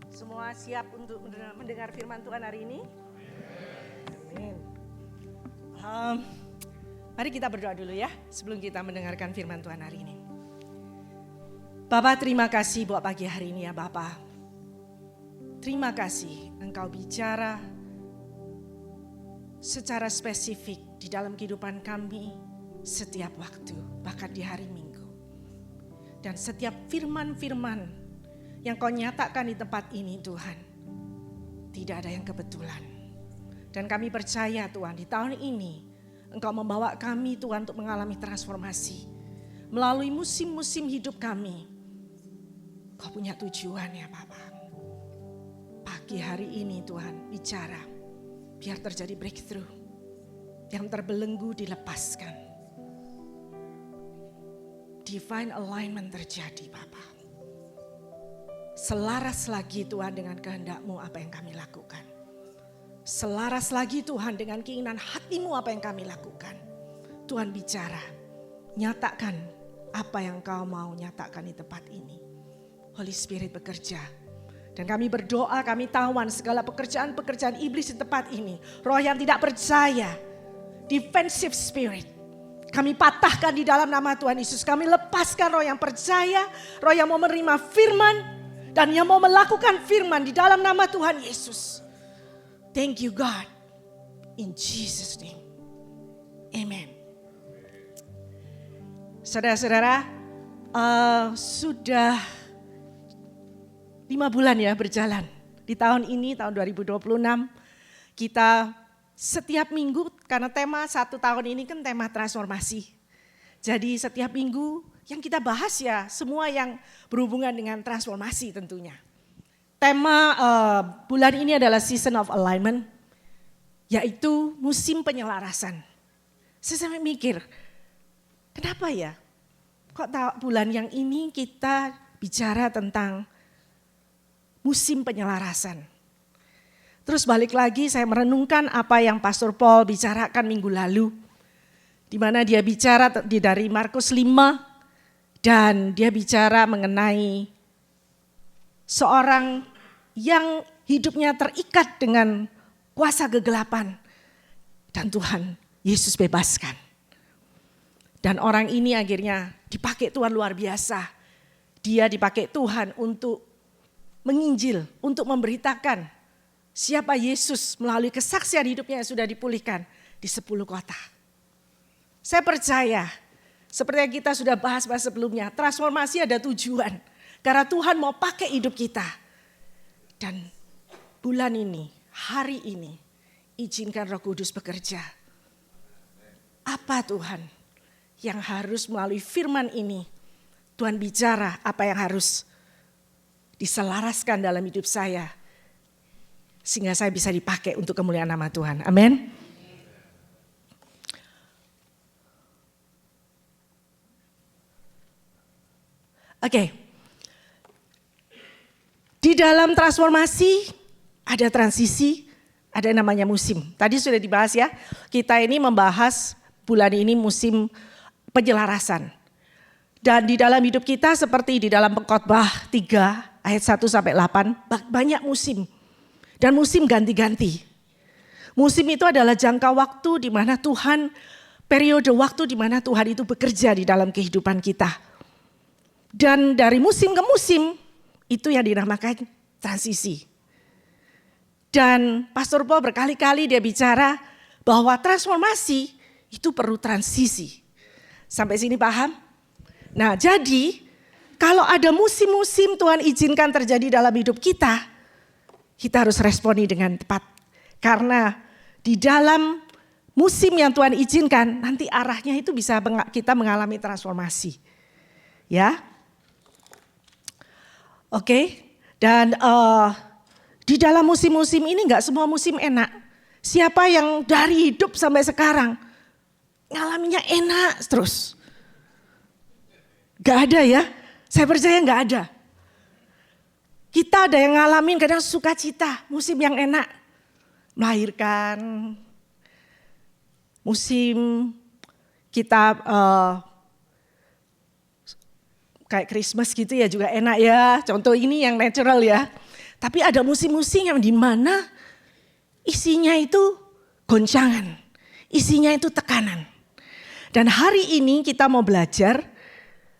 Speaker 2: Semua siap untuk mendengar firman Tuhan hari ini? Amin. Mari kita berdoa dulu ya sebelum kita mendengarkan firman Tuhan hari ini. Bapak, terima kasih buat pagi hari ini ya Bapak. Terima kasih Engkau bicara secara spesifik di dalam kehidupan kami setiap waktu, bahkan di hari Minggu. Dan setiap firman-firman yang Kau nyatakan di tempat ini Tuhan, tidak ada yang kebetulan. Dan kami percaya Tuhan di tahun ini Engkau membawa kami Tuhan untuk mengalami transformasi. Melalui musim-musim hidup kami, Kau punya tujuan ya Bapak. Pagi hari ini Tuhan bicara, biar terjadi breakthrough. Yang terbelenggu dilepaskan. Divine alignment terjadi Bapak. Selaras lagi Tuhan dengan kehendak-Mu apa yang kami lakukan. Selaras lagi Tuhan dengan keinginan hati-Mu apa yang kami lakukan. Tuhan bicara, nyatakan apa yang Kau mau nyatakan di tempat ini. Holy Spirit bekerja. Dan kami berdoa, kami tawan segala pekerjaan-pekerjaan iblis di tempat ini. Roh yang tidak percaya, defensive spirit, kami patahkan di dalam nama Tuhan Yesus. Kami lepaskan roh yang percaya, roh yang mau menerima firman, dan yang mau melakukan firman di dalam nama Tuhan Yesus. Thank you God, in Jesus name, amen. Saudara-saudara, sudah 5 bulan ya berjalan. Di tahun ini, tahun 2026, kita setiap minggu, karena tema 1 tahun ini kan tema transformasi. Jadi setiap minggu yang kita bahas ya semua yang berhubungan dengan transformasi tentunya. Tema bulan ini adalah Season of Alignment, yaitu musim penyelarasan. Saya sampai mikir, kenapa ya? Kok bulan yang ini kita bicara tentang musim penyelarasan. Terus balik lagi saya merenungkan apa yang Pastor Paul bicarakan minggu lalu. Di mana dia bicara dari Markus 5 dan dia bicara mengenai seorang yang hidupnya terikat dengan kuasa kegelapan dan Tuhan Yesus bebaskan. Dan orang ini akhirnya dipakai Tuhan luar biasa. Dia dipakai Tuhan untuk menginjil, untuk memberitakan siapa Yesus melalui kesaksian hidupnya yang sudah dipulihkan di 10 kota. Saya percaya, seperti yang kita sudah bahas sebelumnya, transformasi ada tujuan. Karena Tuhan mau pakai hidup kita. Dan bulan ini, hari ini, izinkan Roh Kudus bekerja. Apa Tuhan yang harus melalui firman ini, Tuhan bicara apa yang harus diselaraskan dalam hidup saya, sehingga saya bisa dipakai untuk kemuliaan nama Tuhan. Amin. Oke. Di dalam transformasi ada transisi, ada yang namanya musim. Tadi sudah dibahas ya. Kita ini membahas bulan ini musim penyelarasan. Dan di dalam hidup kita seperti di dalam Pengkhotbah 3 ayat 1-8 banyak musim.
Speaker 7: Dan musim ganti-ganti. Musim itu adalah jangka waktu di mana Tuhan, periode waktu di mana Tuhan itu bekerja di dalam kehidupan kita. Dan dari musim ke musim, itu yang dinamakan transisi. Dan Pastor Paul berkali-kali dia bicara bahwa transformasi itu perlu transisi. Sampai sini paham? Nah, jadi kalau ada musim-musim Tuhan izinkan terjadi dalam hidup kita harus responi dengan tepat. Karena di dalam musim yang Tuhan izinkan, nanti arahnya itu bisa kita mengalami transformasi. Ya. Oke. Dan di dalam musim-musim ini enggak semua musim enak. Siapa yang dari hidup sampai sekarang ngalaminya enak terus? Gak ada ya. Saya percaya gak ada. Kita ada yang ngalamin kadang sukacita, musim yang enak. Melahirkan, musim kita kayak Christmas gitu ya juga enak ya. Contoh ini yang natural ya. Tapi ada musim-musim yang dimana isinya itu goncangan, isinya itu tekanan. Dan hari ini kita mau belajar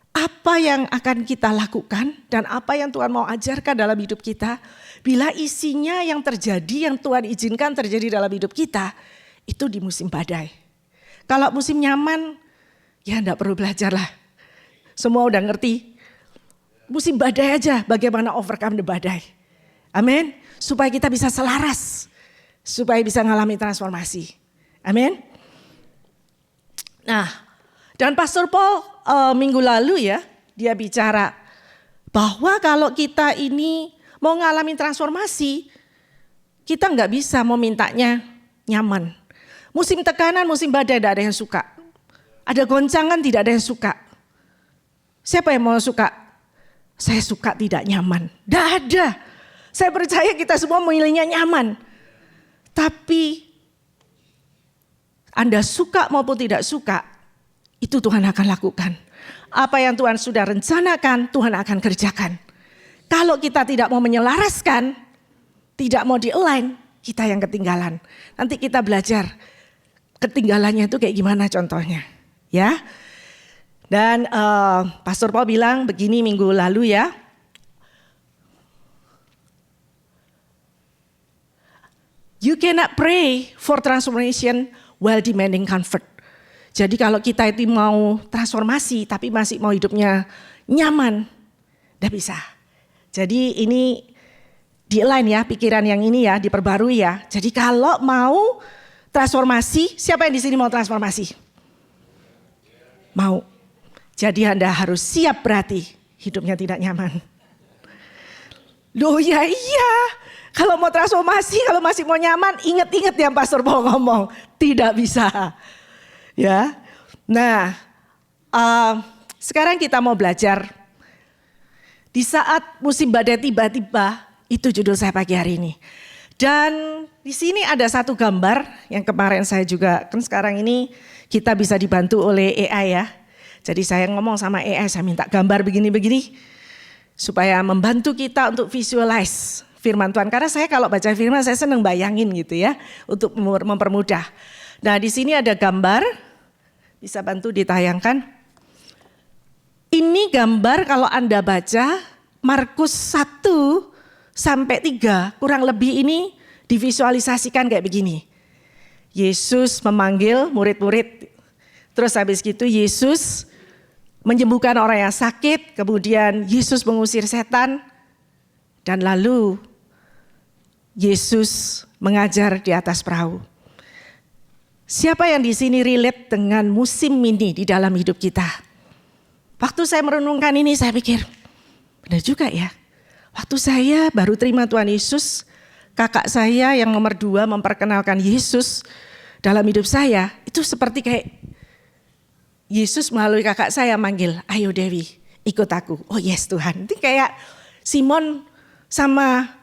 Speaker 7: apa yang akan kita lakukan dan apa yang Tuhan mau ajarkan dalam hidup kita. Bila isinya yang terjadi, yang Tuhan izinkan terjadi dalam hidup kita, itu di musim badai. Kalau musim nyaman, ya enggak perlu belajar lah. Semua udah ngerti. Musim badai aja bagaimana overcome the badai. Amin. Supaya kita bisa selaras. Supaya bisa mengalami transformasi. Amin. Nah, dan Pastor Paul minggu lalu ya, dia bicara bahwa kalau kita ini mau mengalami transformasi, kita nggak bisa mau mintanya nyaman. Musim tekanan, musim badai tidak ada yang suka. Ada goncangan tidak ada yang suka. Siapa yang mau suka? Saya suka tidak nyaman. Tidak ada. Saya percaya kita semua memilihnya nyaman. Tapi Anda suka maupun tidak suka, itu Tuhan akan lakukan. Apa yang Tuhan sudah rencanakan, Tuhan akan kerjakan. Kalau kita tidak mau menyelaraskan, tidak mau di-align, kita yang ketinggalan. Nanti kita belajar ketinggalannya itu kayak gimana contohnya. Ya. Dan Pastor Paul bilang begini minggu lalu ya. You cannot pray for transformation while demanding comfort. Jadi kalau kita itu mau transformasi tapi masih mau hidupnya nyaman, tidak bisa. Jadi ini di-align ya pikiran yang ini ya, diperbarui ya. Jadi kalau mau transformasi, siapa yang di sini mau transformasi? Mau. Jadi Anda harus siap berarti hidupnya tidak nyaman. Loh ya iya. Kalau mau transformasi, kalau masih mau nyaman, ingat-ingat yang Pastor Paul ngomong. Tidak bisa. Ya, nah sekarang kita mau belajar. Di saat musim badai tiba-tiba, itu judul saya pagi hari ini. Dan di sini ada satu gambar yang kemarin saya juga, kan sekarang ini kita bisa dibantu oleh AI ya. Jadi saya ngomong sama AI, saya minta gambar begini-begini. Supaya membantu kita untuk visualize firman Tuhan. Karena saya kalau baca firman saya senang bayangin gitu ya. Untuk mempermudah. Nah di sini ada gambar, bisa bantu ditayangkan. Ini gambar kalau Anda baca Markus 1 sampai 3 kurang lebih ini divisualisasikan kayak begini. Yesus memanggil murid-murid, terus habis gitu Yesus menyembuhkan orang yang sakit, kemudian Yesus mengusir setan, dan lalu Yesus mengajar di atas perahu. Siapa yang di sini relate dengan musim ini di dalam hidup kita? Waktu saya merenungkan ini saya pikir, benar juga ya. Waktu saya baru terima Tuhan Yesus, kakak saya yang nomor 2 memperkenalkan Yesus dalam hidup saya, itu seperti kayak Yesus melalui kakak saya manggil, ayo Dewi ikut aku. Oh yes Tuhan, itu kayak Simon sama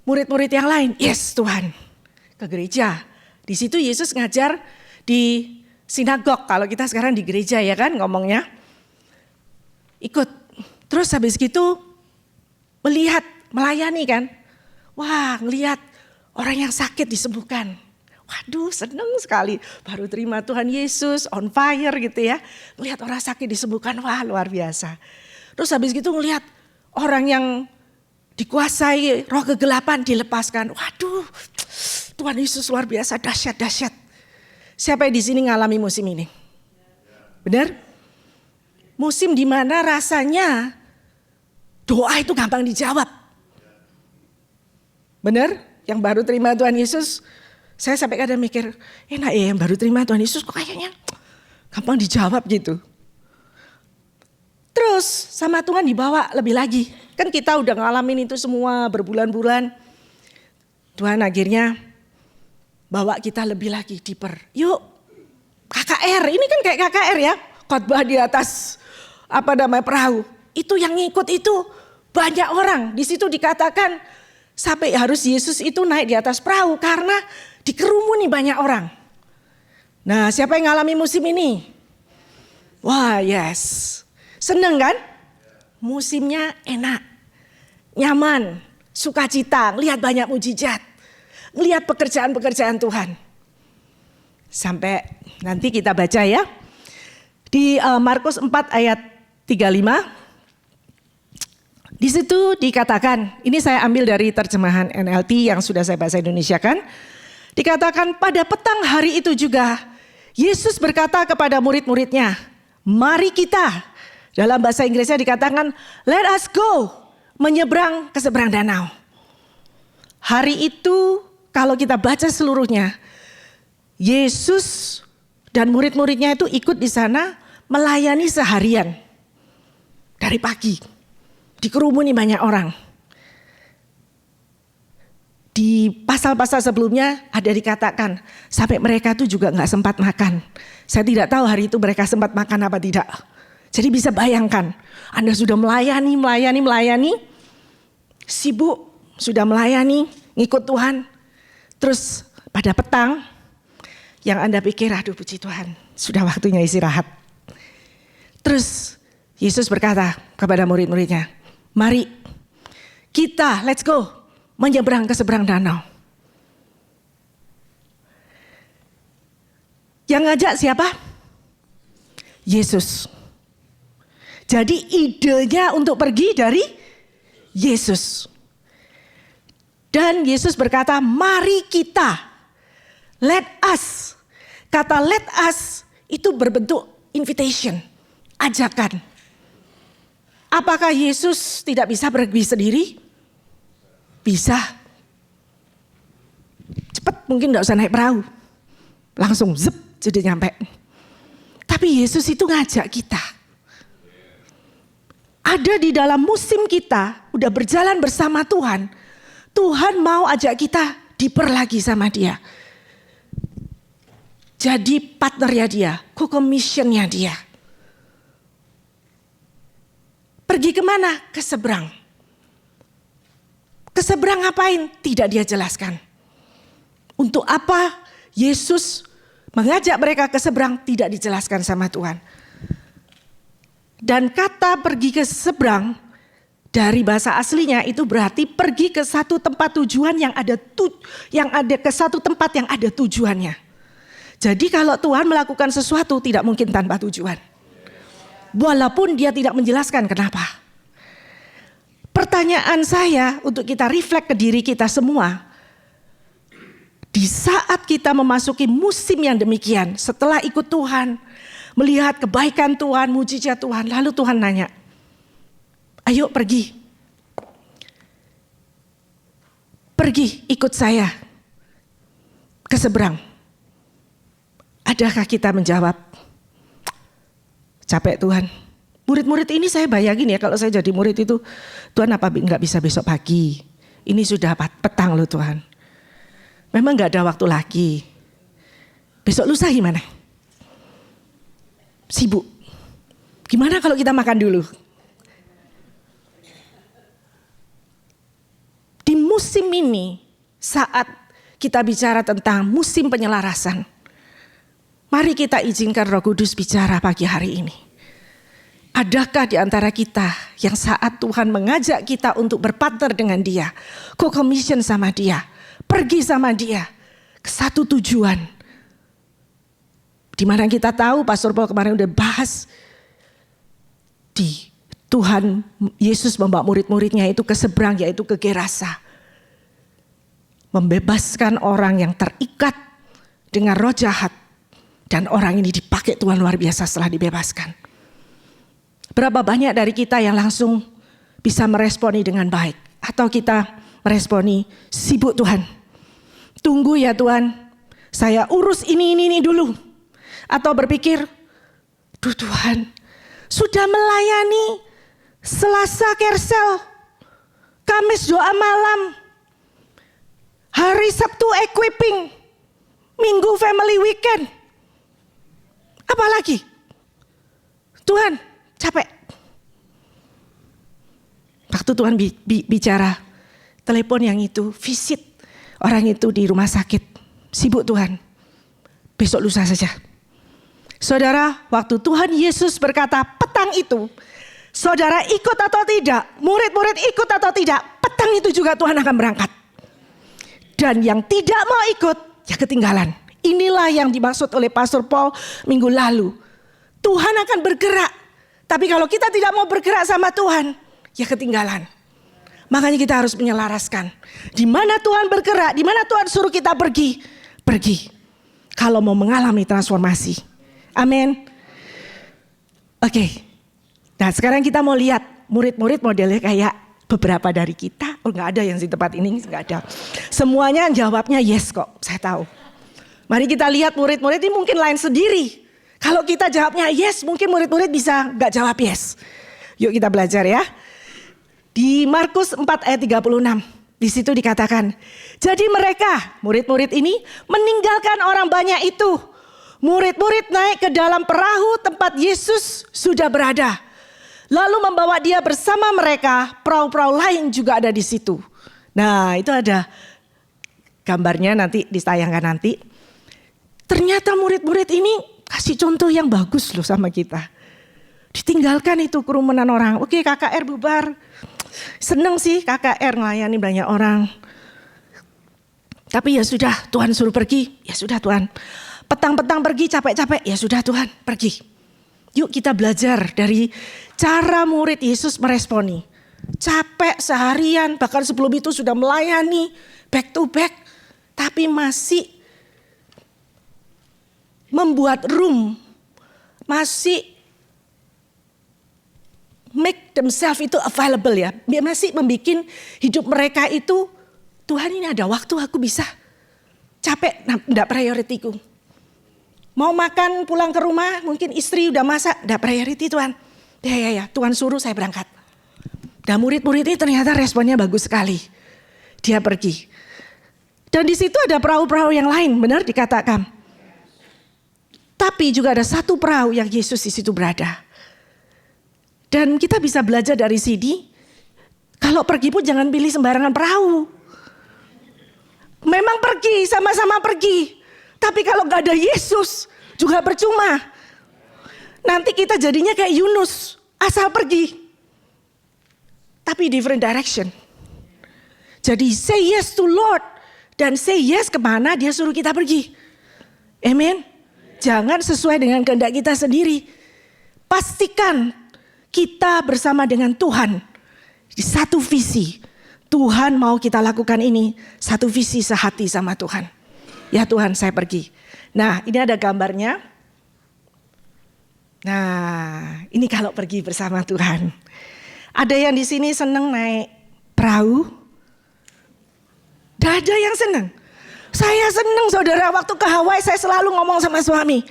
Speaker 7: murid-murid yang lain, yes Tuhan, ke gereja. Di situ Yesus ngajar di sinagog, kalau kita sekarang di gereja ya kan ngomongnya. Ikut, terus habis gitu melihat, melayani kan. Wah, ngelihat orang yang sakit disembuhkan. Waduh, seneng sekali. Baru terima Tuhan Yesus, on fire gitu ya. Ngelihat orang sakit disembuhkan, wah luar biasa. Terus habis gitu ngelihat orang yang dikuasai roh kegelapan dilepaskan. Waduh, Tuhan Yesus luar biasa, dahsyat. Siapa yang di sini ngalami musim ini? Benar? Musim di mana rasanya doa itu gampang dijawab. Benar? Yang baru terima Tuhan Yesus, saya sampai kadang mikir, enak ya yang baru terima Tuhan Yesus kok kayaknya gampang dijawab gitu. Terus sama Tuhan dibawa lebih lagi. Kan kita udah ngalamin itu semua berbulan-bulan. Tuhan akhirnya bawa kita lebih lagi deeper. Yuk KKR, ini kan kayak KKR ya. Khotbah di atas perahu. Itu yang ngikut itu banyak orang. Di situ dikatakan sampai harus Yesus itu naik di atas perahu karena dikerumuni banyak orang. Nah, siapa yang ngalami musim ini? Wah, yes. Seneng kan? Musimnya enak, nyaman, sukacita, ngelihat banyak mujizat, ngelihat pekerjaan-pekerjaan Tuhan. Sampai nanti kita baca ya. Di Markus 4 ayat 35. Di situ dikatakan, ini saya ambil dari terjemahan NLT yang sudah saya bahasa Indonesia kan. Dikatakan pada petang hari itu juga Yesus berkata kepada murid-muridnya, mari kita, dalam bahasa Inggrisnya dikatakan let us go, menyeberang ke seberang danau. Hari itu kalau kita baca seluruhnya, Yesus dan murid-muridnya itu ikut di sana melayani seharian dari pagi. Dikerumuni banyak orang. Di pasal-pasal sebelumnya ada dikatakan sampai mereka itu juga gak sempat makan. Saya tidak tahu hari itu mereka sempat makan apa tidak. Jadi bisa bayangkan, Anda sudah melayani, sibuk, sudah melayani, ngikut Tuhan. Terus pada petang, yang Anda pikir, aduh puji Tuhan, sudah waktunya istirahat. Terus Yesus berkata kepada murid-muridnya, mari kita, let's go, menyeberang ke seberang danau. Yang ngajak siapa? Yesus. Jadi idenya untuk pergi dari Yesus. Dan Yesus berkata, mari kita, let us. Kata let us itu berbentuk invitation, ajakan. Apakah Yesus tidak bisa pergi sendiri? Bisa. Cepat, mungkin gak usah naik perahu. Langsung zep, jadi nyampe. Tapi Yesus itu ngajak kita. Ada di dalam musim kita, udah berjalan bersama Tuhan. Tuhan mau ajak kita deeper lagi sama dia. Jadi partnernya dia, co-commissionnya dia. Pergi kemana? Ke seberang. Ke seberang ngapain? Tidak dia jelaskan. Untuk apa Yesus mengajak mereka ke seberang tidak dijelaskan sama Tuhan. Dan kata pergi ke seberang dari bahasa aslinya itu berarti pergi ke satu tempat tujuan yang ada ke satu tempat yang ada tujuannya. Jadi kalau Tuhan melakukan sesuatu tidak mungkin tanpa tujuan. Walaupun dia tidak menjelaskan kenapa. Pertanyaan saya untuk kita refleks ke diri kita semua. Di saat kita memasuki musim yang demikian, setelah ikut Tuhan, melihat kebaikan Tuhan, mujizat Tuhan, lalu Tuhan nanya, ayo pergi. Pergi ikut saya ke seberang. Adakah kita menjawab, capek Tuhan. Murid-murid ini saya bayangin ya kalau saya jadi murid itu, Tuhan apa enggak bisa besok pagi? Ini sudah petang loh Tuhan. Memang enggak ada waktu lagi. Besok lusa gimana? Sibuk. Gimana kalau kita makan dulu? Di musim ini, saat kita bicara tentang musim penyelarasan, mari kita izinkan Roh Kudus bicara pagi hari ini. Adakah di antara kita yang saat Tuhan mengajak kita untuk berpartner dengan dia, co-commission sama dia, pergi sama dia ke satu tujuan. Di mana kita tahu Pastor Paul kemarin udah bahas di Tuhan Yesus membawa murid-muridnya itu ke seberang, yaitu ke Gerasa. Membebaskan orang yang terikat dengan roh jahat. Dan orang ini dipakai Tuhan luar biasa setelah dibebaskan. Berapa banyak dari kita yang langsung bisa meresponi dengan baik. Atau kita meresponi, sibuk Tuhan. Tunggu ya Tuhan, saya urus ini dulu. Atau berpikir, duh Tuhan, sudah melayani Selasa Kersel, Kamis doa malam, hari Sabtu equipping, Minggu family weekend. Apalagi? Tuhan, capek. Waktu Tuhan bicara, telepon yang itu, visit orang itu di rumah sakit. Sibuk Tuhan, besok lusa saja. Saudara, waktu Tuhan Yesus berkata petang itu, saudara ikut atau tidak, murid-murid ikut atau tidak, petang itu juga Tuhan akan berangkat. Dan yang tidak mau ikut, ya ketinggalan. Inilah yang dimaksud oleh Pastor Paul minggu lalu. Tuhan akan bergerak. Tapi kalau kita tidak mau bergerak sama Tuhan, ya ketinggalan. Makanya kita harus menyelaraskan. Di mana Tuhan bergerak, di mana Tuhan suruh kita pergi, pergi. Kalau mau mengalami transformasi. Amin. Oke. Nah sekarang kita mau lihat murid-murid modelnya kayak beberapa dari kita. Oh nggak ada yang di tempat ini, nggak ada. Semuanya jawabnya yes kok, saya tahu. Mari kita lihat murid-murid ini mungkin lain sendiri. Kalau kita jawabnya yes, mungkin murid-murid bisa nggak jawab yes. Yuk kita belajar ya. Di Markus 4 ayat 36, di situ dikatakan, jadi mereka, murid-murid ini meninggalkan orang banyak itu. Murid-murid naik ke dalam perahu tempat Yesus sudah berada. Lalu membawa dia bersama mereka, perahu-perahu lain juga ada di situ. Nah itu ada gambarnya nanti ditayangkan nanti. Ternyata murid-murid ini kasih contoh yang bagus loh sama kita. Ditinggalkan itu kerumunan orang. Oke KKR bubar. Seneng sih KKR melayani banyak orang. Tapi ya sudah Tuhan suruh pergi. Ya sudah Tuhan. Petang-petang pergi capek-capek. Ya sudah Tuhan pergi. Yuk kita belajar dari cara murid Yesus meresponi. Capek seharian bahkan sebelum itu sudah melayani back to back. Tapi masih membuat room, masih make themselves itu available ya. Masih membuat hidup mereka itu, Tuhan ini ada waktu aku bisa. Capek, enggak prioritiku. Mau makan pulang ke rumah, mungkin istri udah masak, enggak priority Tuhan. Ya, Tuhan suruh saya berangkat. Dan murid-murid ini ternyata responnya bagus sekali. Dia pergi. Dan di situ ada perahu-perahu yang lain, benar dikatakan. Tapi juga ada satu perahu yang Yesus di situ berada. Dan kita bisa belajar dari sini. Kalau pergi pun jangan pilih sembarangan perahu. Memang pergi, sama-sama pergi. Tapi kalau gak ada Yesus juga percuma. Nanti kita jadinya kayak Yunus. Asal pergi. Tapi different direction. Jadi say yes to Lord. Dan say yes kemana dia suruh kita pergi. Amen. Jangan sesuai dengan kehendak kita sendiri. Pastikan kita bersama dengan Tuhan. Di satu visi. Tuhan mau kita lakukan ini. Satu visi sehati sama Tuhan. Ya Tuhan saya pergi. Nah ini ada gambarnya. Nah ini kalau pergi bersama Tuhan. Ada yang di sini seneng naik perahu. Tidak ada yang seneng. Saya seneng saudara, waktu ke Hawaii saya selalu ngomong sama suami.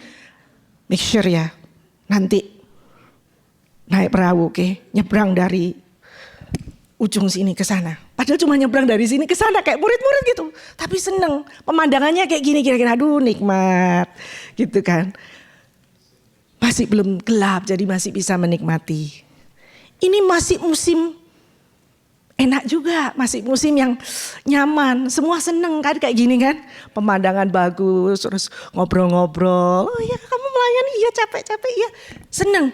Speaker 7: Make sure ya, nanti naik perahu oke, nyebrang dari ujung sini ke sana. Padahal cuma nyebrang dari sini ke sana kayak murid-murid gitu. Tapi seneng, pemandangannya kayak gini kira-kira, aduh nikmat gitu kan. Masih belum gelap jadi masih bisa menikmati. Ini masih musim enak juga, masih musim yang nyaman, semua seneng kan kayak gini kan. Pemandangan bagus, terus ngobrol-ngobrol, oh ya kamu melayani, iya capek-capek, iya seneng.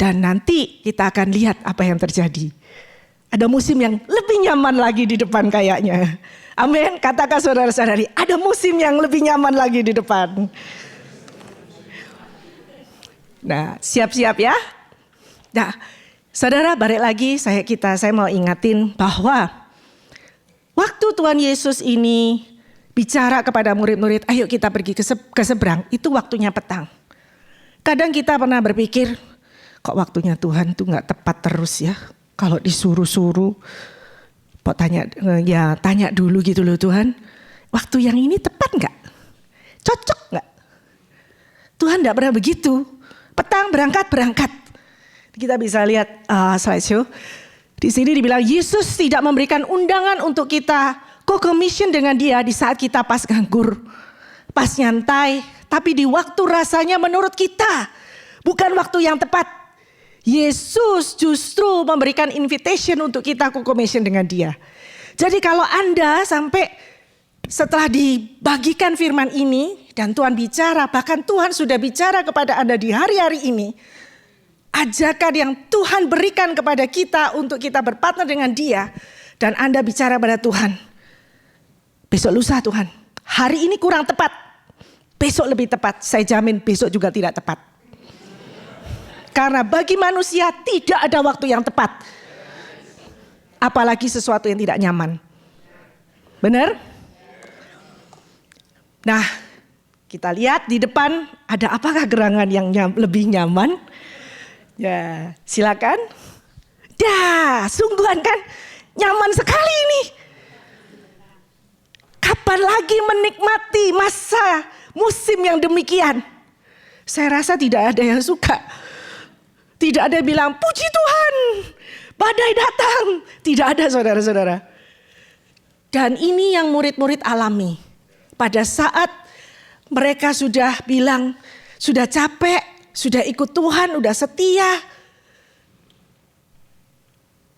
Speaker 7: Dan nanti kita akan lihat apa yang terjadi. Ada musim yang lebih nyaman lagi di depan kayaknya. Amin. Katakan saudara-saudari, ada musim yang lebih nyaman lagi di depan. Nah, siap-siap ya. Nah, saudara, balik lagi saya mau ingatin bahwa waktu Tuhan Yesus ini bicara kepada murid-murid, ayo kita pergi ke seberang, itu waktunya petang. Kadang kita pernah berpikir, kok waktunya Tuhan tuh gak tepat terus ya. Kalau disuruh-suruh, kok tanya dulu gitu loh Tuhan. Waktu yang ini tepat gak? Cocok gak? Tuhan gak pernah begitu. Petang berangkat. Kita bisa lihat slideshow. Di sini dibilang Yesus tidak memberikan undangan untuk kita co-commission dengan dia di saat kita pas nganggur, pas nyantai. Tapi di waktu rasanya menurut kita bukan waktu yang tepat. Yesus justru memberikan invitation untuk kita co-commission dengan dia. Jadi kalau Anda sampai setelah dibagikan firman ini dan Tuhan bicara, bahkan Tuhan sudah bicara kepada Anda di hari-hari ini. Ajakan yang Tuhan berikan kepada kita untuk kita berpartner dengan dia. Dan Anda bicara pada Tuhan. Besok lusa Tuhan, hari ini kurang tepat. Besok lebih tepat, saya jamin besok juga tidak tepat. Karena bagi manusia tidak ada waktu yang tepat. Apalagi sesuatu yang tidak nyaman. Benar? Nah, kita lihat di depan ada apakah gerangan yang lebih nyaman? Ya, silakan. Dah, sungguhan kan nyaman sekali ini. Kapan lagi menikmati masa musim yang demikian? Saya rasa tidak ada yang suka. Tidak ada yang bilang, puji Tuhan, badai datang. Tidak ada saudara-saudara. Dan ini yang murid-murid alami. Pada saat mereka sudah bilang, sudah capek, sudah ikut Tuhan, sudah setia.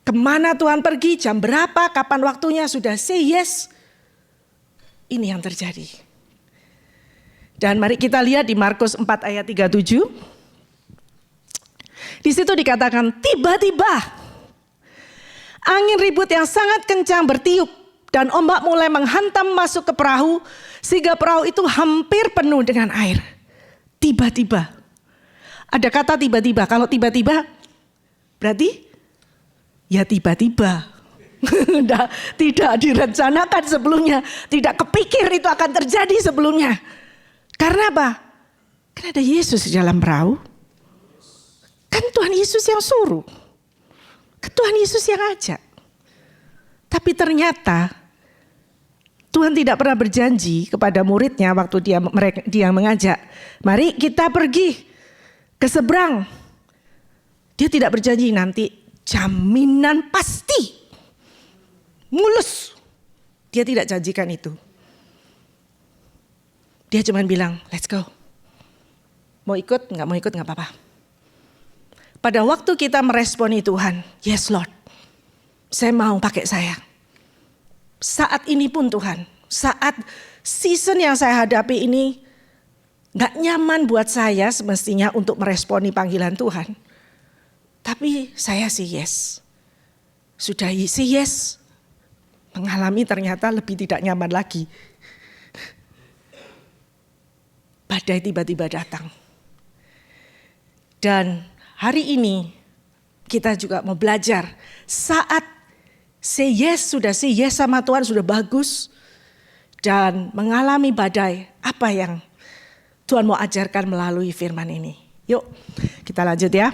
Speaker 7: Kemana Tuhan pergi, jam berapa, kapan waktunya, sudah say yes. Ini yang terjadi. Dan mari kita lihat di Markus 4 ayat 37. Di situ dikatakan tiba-tiba angin ribut yang sangat kencang bertiup dan ombak mulai menghantam masuk ke perahu sehingga perahu itu hampir penuh dengan air. Tiba-tiba. Ada kata tiba-tiba. Kalau tiba-tiba berarti ya tiba-tiba. Tidak direncanakan sebelumnya. Tidak kepikir itu akan terjadi sebelumnya. Karena apa? Karena ada Yesus di dalam perahu. Kan Tuhan Yesus yang suruh. Kan Tuhan Yesus yang ajak. Tapi ternyata Tuhan tidak pernah berjanji kepada muridnya waktu dia mengajak. Mari kita pergi ke seberang. Dia tidak berjanji nanti jaminan pasti. Mulus. Dia tidak janjikan itu. Dia cuma bilang, let's go. Mau ikut, nggak mau ikut nggak apa-apa. Pada waktu kita meresponi Tuhan, yes Lord, saya mau pakai saya. Saat ini pun Tuhan, saat season yang saya hadapi ini gak nyaman buat saya semestinya untuk meresponi panggilan Tuhan. Tapi saya sih yes. Sudah sih yes, mengalami ternyata lebih tidak nyaman lagi. Badai tiba-tiba datang. Dan hari ini kita juga mau belajar saat say yes sama Tuhan sudah bagus dan mengalami badai, apa yang Tuhan mau ajarkan melalui firman ini. Yuk kita lanjut ya.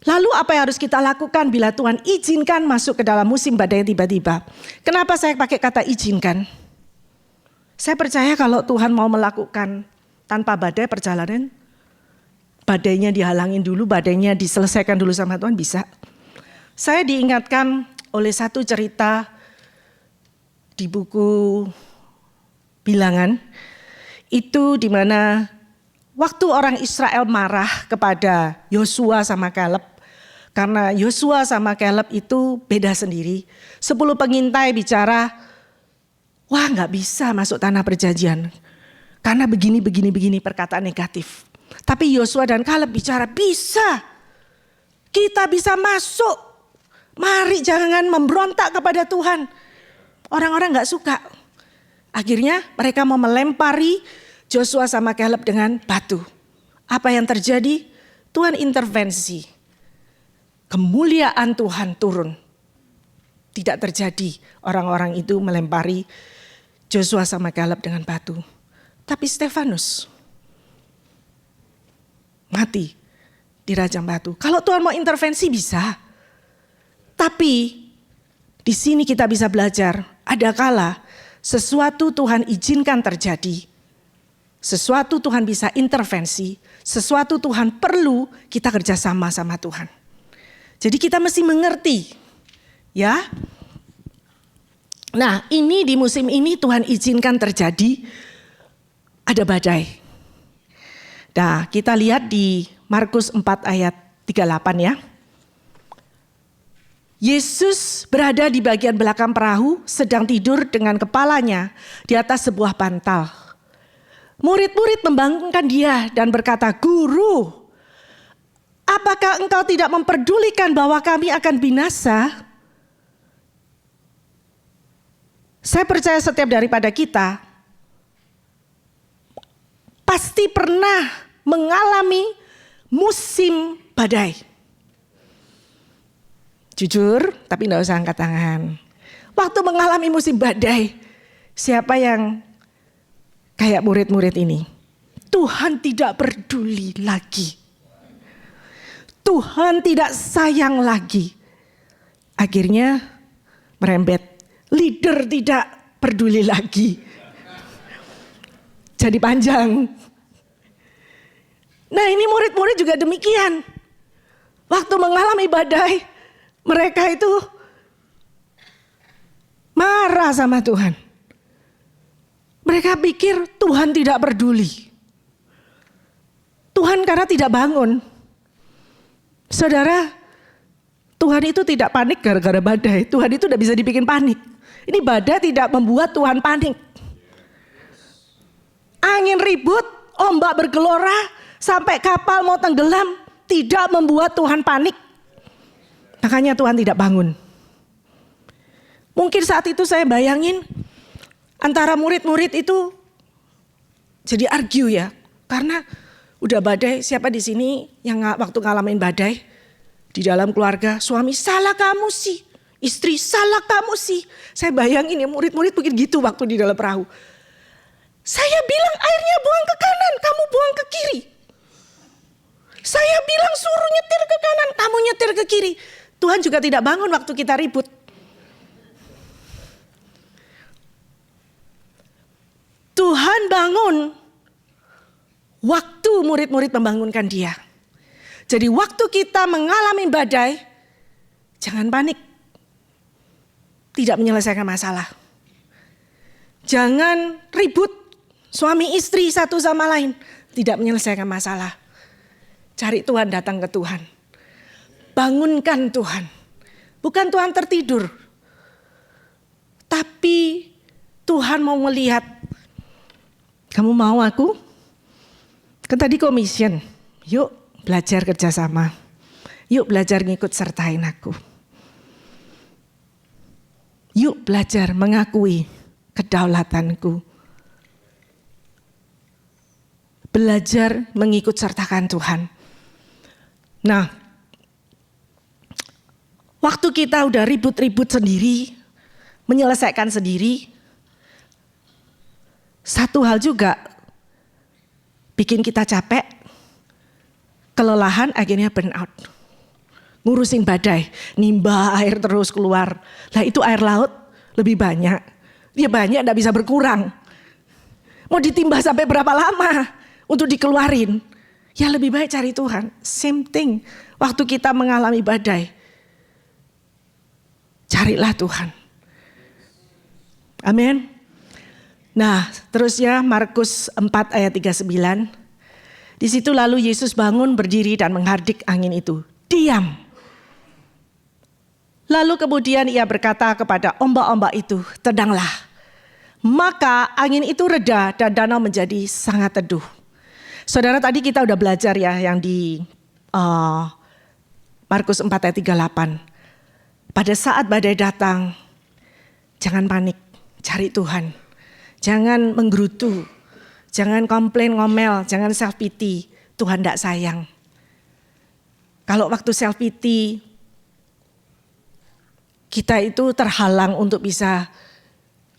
Speaker 7: Lalu apa yang harus kita lakukan bila Tuhan izinkan masuk ke dalam musim badai tiba-tiba? Kenapa saya pakai kata izinkan? Saya percaya kalau Tuhan mau melakukan tanpa badai perjalanan, badainya dihalangin dulu, badainya diselesaikan dulu sama Tuhan, bisa. Saya diingatkan oleh satu cerita di buku Bilangan. Itu di mana waktu orang Israel marah kepada Yosua sama Kaleb. Karena Yosua sama Kaleb itu beda sendiri. 10 pengintai bicara, wah gak bisa masuk tanah perjanjian. Karena begini perkataan negatif. Tapi Yosua dan Kaleb bicara bisa. Kita bisa masuk. Mari jangan memberontak kepada Tuhan. Orang-orang gak suka. Akhirnya mereka mau melempari Joshua sama Caleb dengan batu. Apa yang terjadi? Tuhan intervensi. Kemuliaan Tuhan turun. Tidak terjadi orang-orang itu melempari Joshua sama Caleb dengan batu. Tapi Stefanus mati dirajam batu. Kalau Tuhan mau intervensi bisa. Tapi di sini kita bisa belajar. Ada kala sesuatu Tuhan izinkan terjadi. Sesuatu Tuhan bisa intervensi. Sesuatu Tuhan perlu kita kerjasama sama Tuhan. Jadi kita mesti mengerti. Ya. Nah, ini di musim ini Tuhan izinkan terjadi ada badai. Nah, kita lihat di Markus 4 ayat 38 ya. Yesus berada di bagian belakang perahu, sedang tidur dengan kepalanya di atas sebuah bantal. Murid-murid membangunkan dia dan berkata, "Guru, apakah engkau tidak memperdulikan bahwa kami akan binasa?" Saya percaya setiap daripada kita pasti pernah mengalami musim badai. Jujur, tapi enggak usah angkat tangan. Waktu mengalami musim badai, siapa yang kayak murid-murid ini? Tuhan tidak peduli lagi. Tuhan tidak sayang lagi. Akhirnya merembet. Leader tidak peduli lagi. Jadi panjang. Nah, ini murid-murid juga demikian. Waktu mengalami badai, mereka itu marah sama Tuhan. Mereka pikir Tuhan tidak peduli. Tuhan karena tidak bangun. Saudara, Tuhan itu tidak panik gara-gara badai. Tuhan itu tidak bisa dibikin panik. Ini badai tidak membuat Tuhan panik. Angin ribut, ombak bergelora, sampai kapal mau tenggelam, tidak membuat Tuhan panik. Makanya Tuhan tidak bangun. Mungkin saat itu saya bayangin antara murid-murid itu jadi argue ya. Karena udah badai, siapa di sini yang waktu ngalamin badai di dalam keluarga, suami salah kamu sih, istri salah kamu sih. Saya bayangin ya murid-murid begitu gitu waktu di dalam perahu. Saya bilang airnya buang ke kanan, kamu buang ke kiri. Saya bilang suruh nyetir ke kanan, kamu nyetir ke kiri. Tuhan juga tidak bangun waktu kita ribut. Tuhan bangun waktu murid-murid membangunkan dia. Jadi waktu kita mengalami badai, jangan panik. Tidak menyelesaikan masalah. Jangan ribut suami istri satu sama lain. Tidak menyelesaikan masalah. Cari Tuhan, datang ke Tuhan. Bangunkan Tuhan. Bukan Tuhan tertidur. Tapi Tuhan mau melihat. Kamu mau aku? Kan tadi commission. Yuk belajar kerjasama. Yuk belajar ngikut sertain aku. Yuk belajar mengakui kedaulatanku. Belajar mengikut sertakan Tuhan. Nah, waktu kita udah ribut-ribut sendiri, menyelesaikan sendiri, satu hal juga bikin kita capek, kelelahan, akhirnya burn out. Ngurusin badai, nimba air terus keluar. Lah itu air laut lebih banyak. Dia banyak gak bisa berkurang. Mau ditimba sampai berapa lama untuk dikeluarin. Ya lebih baik cari Tuhan. Same thing. Waktu kita mengalami badai. Carilah Tuhan. Amin. Nah terusnya Markus 4 ayat 39. Di situ lalu Yesus bangun berdiri dan menghardik angin itu. Diam. Lalu kemudian ia berkata kepada ombak-ombak itu, tenanglah. Maka angin itu reda dan danau menjadi sangat teduh. Saudara tadi kita udah belajar ya yang di Markus 4 ayat 38. Pada saat badai datang, jangan panik, cari Tuhan. Jangan menggerutu, jangan komplain ngomel, jangan self pity. Tuhan tidak sayang. Kalau waktu self pity, kita itu terhalang untuk bisa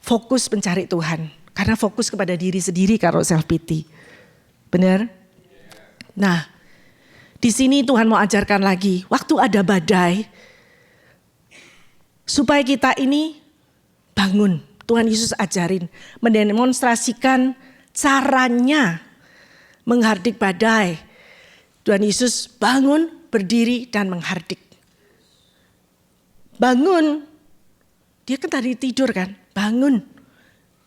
Speaker 7: fokus mencari Tuhan. Karena fokus kepada diri sendiri kalau self pity. Benar? Nah, di sini Tuhan mau ajarkan lagi, waktu ada badai, supaya kita ini bangun. Tuhan Yesus ajarin, mendemonstrasikan caranya menghardik badai. Tuhan Yesus bangun, berdiri dan menghardik. Bangun, dia kan tadi tidur kan, bangun.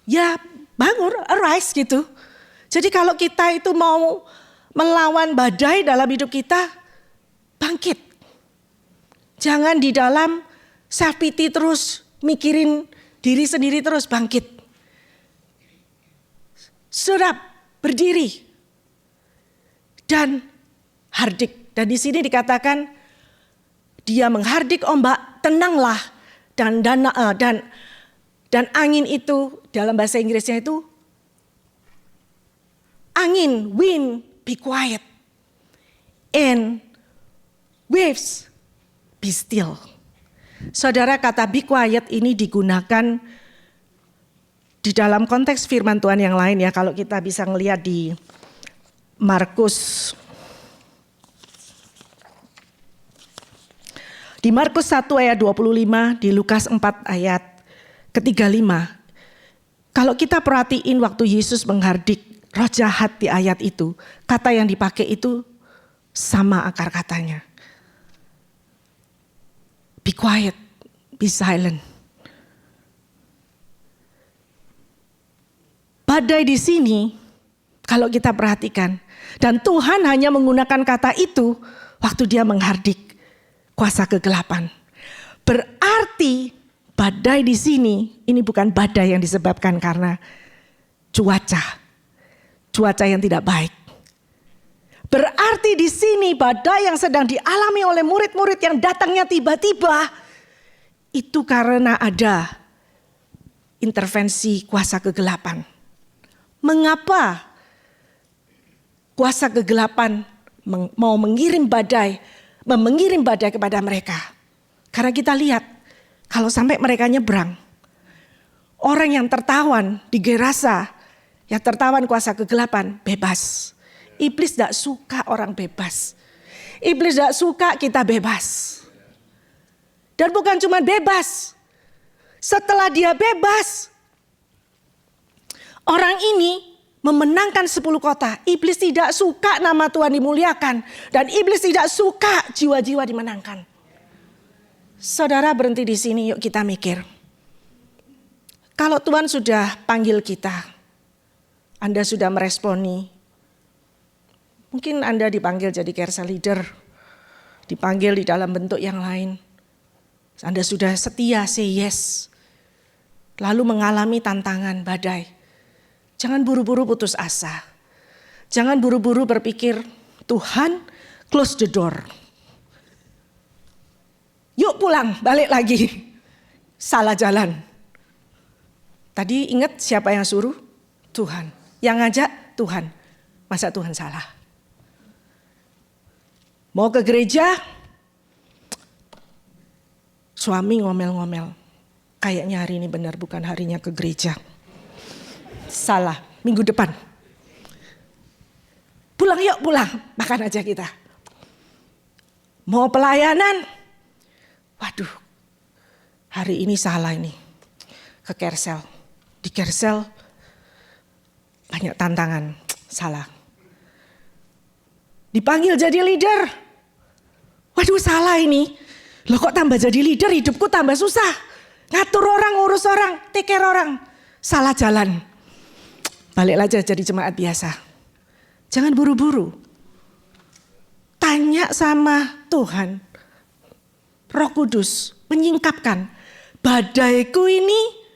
Speaker 7: Ya bangun, arise gitu. Jadi kalau kita itu mau melawan badai dalam hidup kita, bangkit. Jangan di dalam self pity terus, mikirin diri sendiri terus, bangkit. Serap, berdiri. Dan hardik. Dan di sini dikatakan, dia menghardik ombak, tenanglah. Dan angin itu, dalam bahasa Inggrisnya itu, angin, wind, be quiet, and waves, be still. Saudara, kata be quiet ini digunakan di dalam konteks firman Tuhan yang lain ya. Kalau kita bisa ngelihat di Markus 1 ayat 25, di Lukas 4 ayat ke-35. Kalau kita perhatiin waktu Yesus menghardik roh jahat di ayat itu, kata yang dipakai itu sama akar katanya. Be quiet, be silent. Badai di sini, kalau kita perhatikan, dan Tuhan hanya menggunakan kata itu waktu dia menghardik kuasa kegelapan. Berarti badai di sini, ini bukan badai yang disebabkan karena cuaca yang tidak baik. Berarti di sini badai yang sedang dialami oleh murid-murid yang datangnya tiba-tiba, itu karena ada intervensi kuasa kegelapan. Mengapa kuasa kegelapan mau mengirim badai kepada mereka? Karena kita lihat, kalau sampai mereka nyebrang, orang yang tertawan di Gerasa, yang tertawan kuasa kegelapan, bebas. Iblis tidak suka orang bebas. Iblis tidak suka kita bebas. Dan bukan cuma bebas. Setelah dia bebas, orang ini memenangkan 10 kota. Iblis tidak suka nama Tuhan dimuliakan. Dan iblis tidak suka jiwa-jiwa dimenangkan. Saudara, berhenti di sini, yuk kita mikir. Kalau Tuhan sudah panggil kita, Anda sudah meresponi. Mungkin Anda dipanggil jadi carousel leader. Dipanggil di dalam bentuk yang lain. Anda sudah setia, say yes. Lalu mengalami tantangan badai. Jangan buru-buru putus asa. Jangan buru-buru berpikir, Tuhan close the door. Yuk pulang, balik lagi. Salah jalan. Tadi ingat siapa yang suruh? Tuhan. Yang ngajak Tuhan. Masa Tuhan salah? Mau ke gereja, suami ngomel-ngomel. Kayaknya hari ini benar bukan harinya ke gereja. Salah, minggu depan. Pulang yuk, pulang. Makan aja kita. Mau pelayanan, waduh, hari ini salah ini. Ke Kersel. Di Kersel banyak tantangan, salah. Dipanggil jadi leader. Waduh, salah ini. Loh kok tambah jadi leader, hidupku tambah susah. Ngatur orang, urus orang, take care orang. Salah jalan. Balik aja jadi jemaat biasa. Jangan buru-buru. Tanya sama Tuhan. Roh Kudus menyingkapkan. Badaiku ini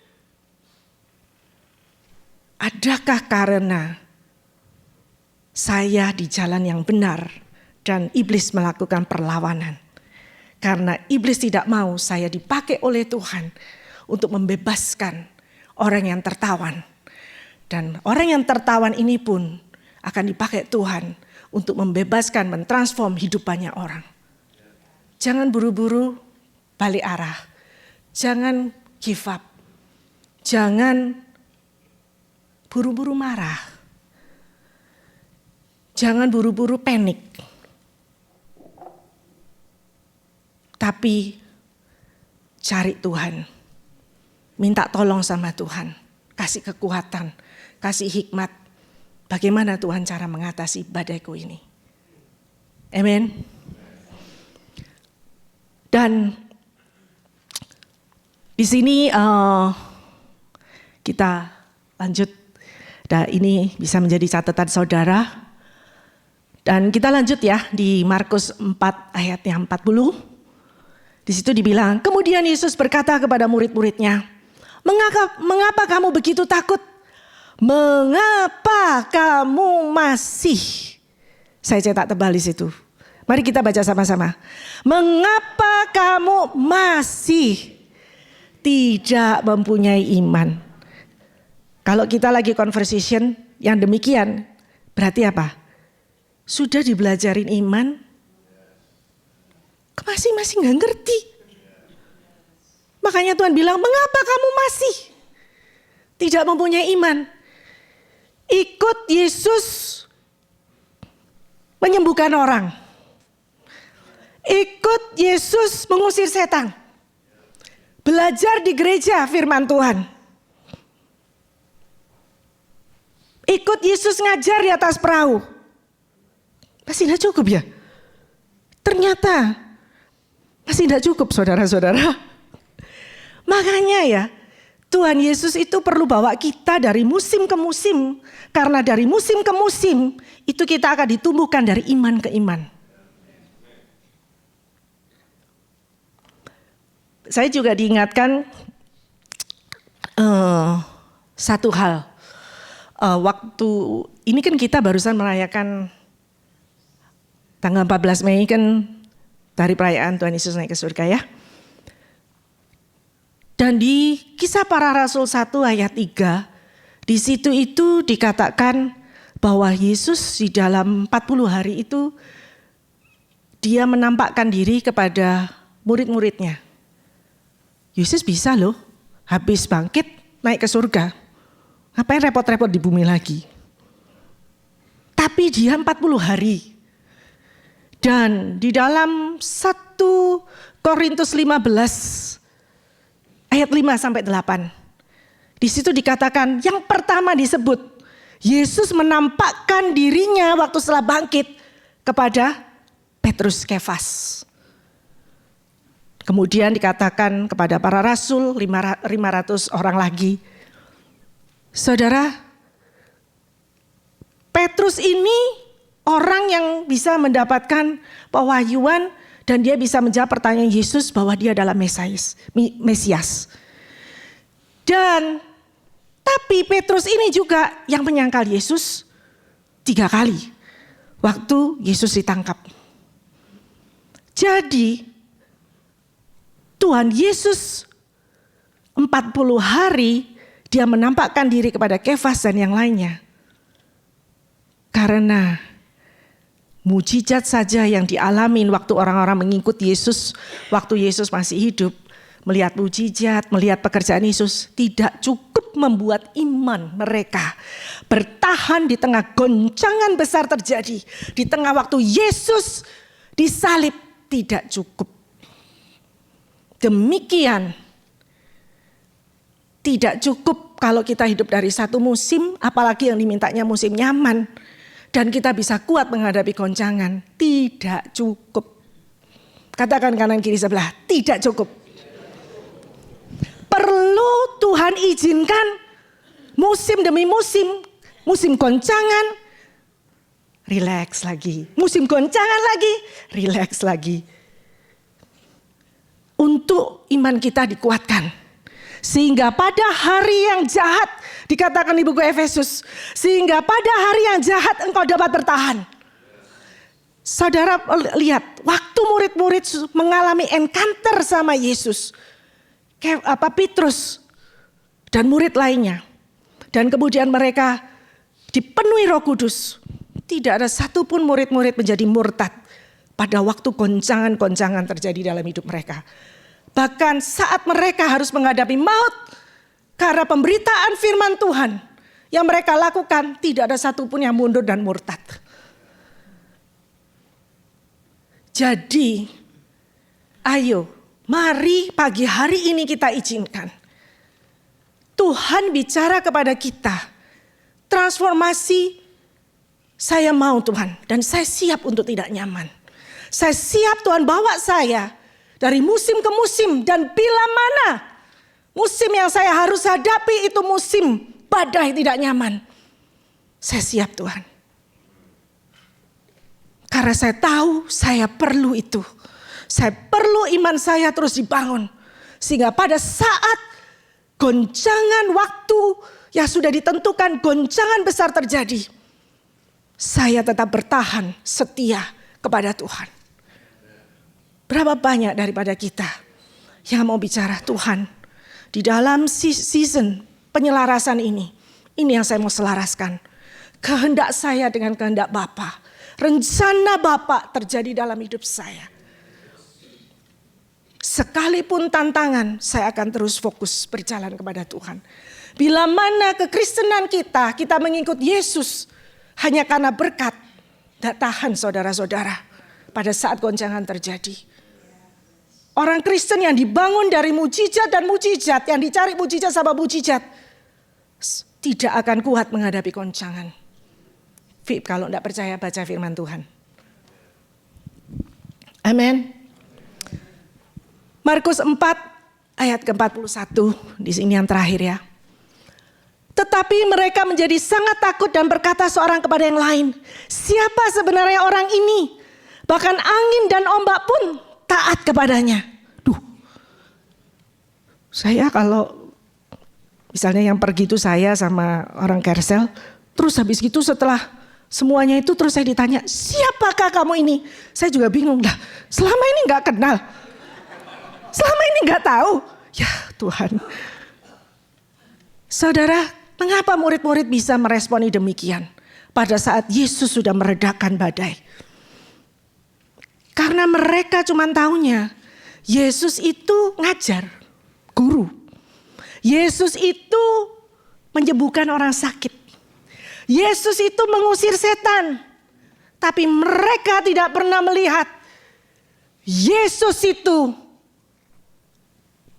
Speaker 7: adakah karena saya di jalan yang benar dan iblis melakukan perlawanan? Karena iblis tidak mau saya dipakai oleh Tuhan untuk membebaskan orang yang tertawan. Dan orang yang tertawan ini pun akan dipakai Tuhan untuk membebaskan, mentransform hidup banyak orang. Jangan buru-buru balik arah. Jangan give up. Jangan buru-buru marah. Jangan buru-buru panik. Tapi cari Tuhan. Minta tolong sama Tuhan. Kasih kekuatan, kasih hikmat. Bagaimana Tuhan cara mengatasi badaiku ini. Amin. Dan di sini kita lanjut. Dan ini bisa menjadi catatan saudara. Dan kita lanjut ya di Markus 4 ayat yang 40. Di situ dibilang, kemudian Yesus berkata kepada murid-muridnya, mengapa kamu begitu takut? Mengapa kamu masih? Saya cetak tebal di situ. Mari kita baca sama-sama. Mengapa kamu masih tidak mempunyai iman? Kalau kita lagi conversation yang demikian, berarti apa? Sudah dibelajarin iman, masih gak ngerti. Makanya Tuhan bilang, mengapa kamu masih tidak mempunyai iman? Ikut Yesus menyembuhkan orang. Ikut Yesus mengusir setan. Belajar di gereja firman Tuhan. Ikut Yesus ngajar di atas perahu. Masih tidak cukup ya? Ternyata masih tidak cukup saudara-saudara. Makanya ya, Tuhan Yesus itu perlu bawa kita dari musim ke musim. Karena dari musim ke musim, itu kita akan ditumbuhkan dari iman ke iman. Saya juga diingatkan satu hal. Waktu ini kan kita barusan merayakan tanggal 14 Mei kan dari perayaan Tuhan Yesus naik ke surga ya. Dan di Kisah Para Rasul 1 ayat 3, di situ itu dikatakan bahwa Yesus di dalam 40 hari itu dia menampakkan diri kepada murid-muridnya. Yesus bisa loh, habis bangkit naik ke surga. Ngapain repot-repot di bumi lagi? Tapi dia 40 hari. Dan di dalam 1 Korintus 15 ayat 5 sampai 8. Di situ dikatakan yang pertama disebut Yesus menampakkan dirinya waktu setelah bangkit kepada Petrus Kefas. Kemudian dikatakan kepada para rasul 500 orang lagi. Saudara, Petrus ini orang yang bisa mendapatkan pewahyuan dan dia bisa menjawab pertanyaan Yesus bahwa dia adalah Mesias. Dan tapi Petrus ini juga yang menyangkal Yesus 3 kali waktu Yesus ditangkap. Jadi Tuhan Yesus 40 hari dia menampakkan diri kepada Kefas dan yang lainnya. Karena mujizat saja yang dialamin waktu orang-orang mengikut Yesus, waktu Yesus masih hidup, melihat mujizat, melihat pekerjaan Yesus, tidak cukup membuat iman mereka bertahan di tengah goncangan besar terjadi. Di tengah waktu Yesus disalib, tidak cukup. Demikian, tidak cukup kalau kita hidup dari satu musim, apalagi yang dimintanya musim nyaman. Dan kita bisa kuat menghadapi goncangan. Tidak cukup. Katakan kanan kiri sebelah, tidak cukup. Perlu Tuhan izinkan musim demi musim. Musim goncangan, relax lagi. Musim goncangan lagi, relax lagi. Untuk iman kita dikuatkan. Sehingga pada hari yang jahat, dikatakan di buku Efesus, sehingga pada hari yang jahat engkau dapat bertahan. Saudara lihat, waktu murid-murid mengalami encounter sama Yesus, Petrus dan murid lainnya, dan kemudian mereka dipenuhi Roh Kudus, tidak ada satupun murid-murid menjadi murtad pada waktu goncangan-goncangan terjadi dalam hidup mereka. Bahkan saat mereka harus menghadapi maut karena pemberitaan firman Tuhan yang mereka lakukan, tidak ada satupun yang mundur dan murtad. Jadi, ayo, mari pagi hari ini kita izinkan Tuhan bicara kepada kita. Transformasi, saya mau Tuhan, dan saya siap untuk tidak nyaman. Saya siap Tuhan bawa saya dari musim ke musim, dan bila mana musim yang saya harus hadapi itu musim badai tidak nyaman. Saya siap Tuhan. Karena saya tahu saya perlu itu. Saya perlu iman saya terus dibangun. Sehingga pada saat goncangan waktu yang sudah ditentukan, goncangan besar terjadi, saya tetap bertahan setia kepada Tuhan. Berapa banyak daripada kita yang mau bicara, Tuhan, di dalam season penyelarasan ini yang saya mau selaraskan. Kehendak saya dengan kehendak Bapa. Rencana Bapa terjadi dalam hidup saya. Sekalipun tantangan, saya akan terus fokus berjalan kepada Tuhan. Bila mana kekristenan kita mengikut Yesus hanya karena berkat, tidak tahan saudara-saudara pada saat goncangan terjadi. Orang Kristen yang dibangun dari mujizat dan mujizat, yang dicari mujizat sama mujizat, tidak akan kuat menghadapi goncangan. Fib, kalau tidak percaya baca firman Tuhan. Amin. Markus 4 ayat ke-41, di sini yang terakhir ya. Tetapi mereka menjadi sangat takut dan berkata seorang kepada yang lain, siapa sebenarnya orang ini? Bahkan angin dan ombak pun taat kepadanya. Saya kalau misalnya yang pergi itu saya sama orang Kersel, terus habis gitu setelah semuanya itu terus saya ditanya, siapakah kamu ini? Saya juga bingung, lah selama ini gak kenal. Selama ini gak tahu. Ya Tuhan. Saudara, mengapa murid-murid bisa meresponi demikian? Pada saat Yesus sudah meredakan badai. Karena mereka cuma taunya, Yesus itu ngajar, guru. Yesus itu menyembuhkan orang sakit. Yesus itu mengusir setan. Tapi mereka tidak pernah melihat Yesus itu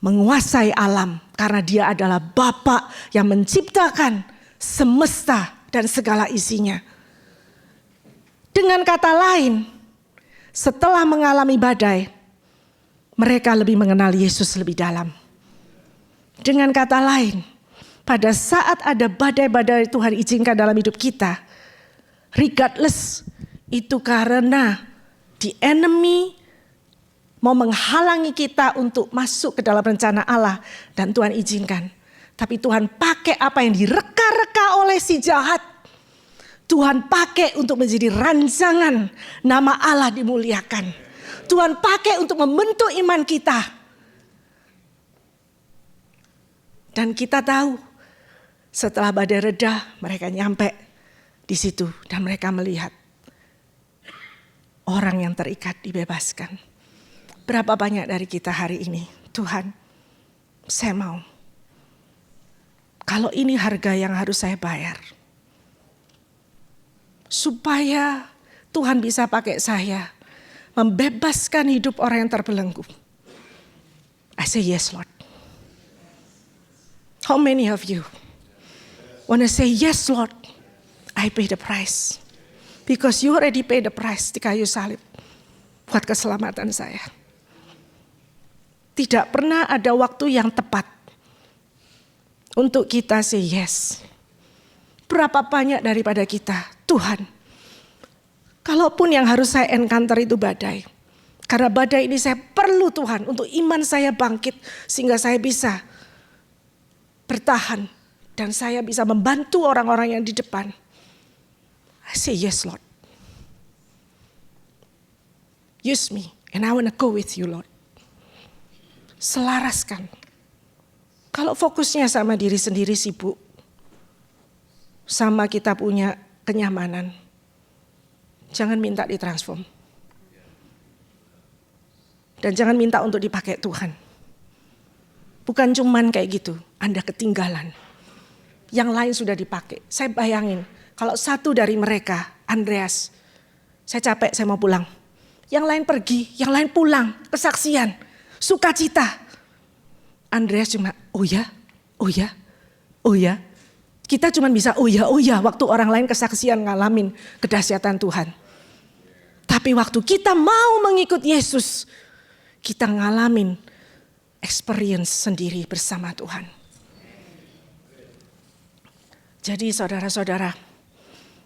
Speaker 7: menguasai alam. Karena dia adalah Bapa yang menciptakan semesta dan segala isinya. Dengan kata lain, setelah mengalami badai, mereka lebih mengenal Yesus lebih dalam. Dengan kata lain, pada saat ada badai-badai Tuhan izinkan dalam hidup kita, regardless itu karena the enemy mau menghalangi kita untuk masuk ke dalam rencana Allah dan Tuhan izinkan. Tapi Tuhan pakai apa yang direka-reka oleh si jahat. Tuhan pakai untuk menjadi rancangan nama Allah dimuliakan. Tuhan pakai untuk membentuk iman kita. Dan kita tahu setelah badai reda, mereka nyampe di situ dan mereka melihat orang yang terikat dibebaskan. Berapa banyak dari kita hari ini, Tuhan, saya mau. Kalau ini harga yang harus saya bayar, supaya Tuhan bisa pakai saya membebaskan hidup orang yang terbelenggu. I say yes, Lord. How many of you want to say, yes Lord, I pay the price. Because you already pay the price di kayu salib. Buat keselamatan saya. Tidak pernah ada waktu yang tepat untuk kita say yes. Berapa banyak daripada kita, Tuhan, kalaupun yang harus saya encounter itu badai. Karena badai ini saya perlu Tuhan untuk iman saya bangkit. Sehingga saya bisa bertahan. Dan saya bisa membantu orang-orang yang di depan. I say yes Lord. Use me and I want to go with you, Lord. Selaraskan. Kalau fokusnya sama diri sendiri sibuk, sama kita punya kenyamanan, jangan minta ditransform. Dan jangan minta untuk dipakai Tuhan. Bukan cuman kayak gitu, Anda ketinggalan. Yang lain sudah dipakai. Saya bayangin, kalau satu dari mereka, Andreas, saya capek, saya mau pulang. Yang lain pergi, yang lain pulang, kesaksian, sukacita. Andreas cuma, oh ya, oh ya, oh ya. Kita cuma bisa oh ya, waktu orang lain kesaksian ngalamin kedahsyatan Tuhan. Tapi waktu kita mau mengikut Yesus, kita ngalamin experience sendiri bersama Tuhan. Jadi saudara-saudara,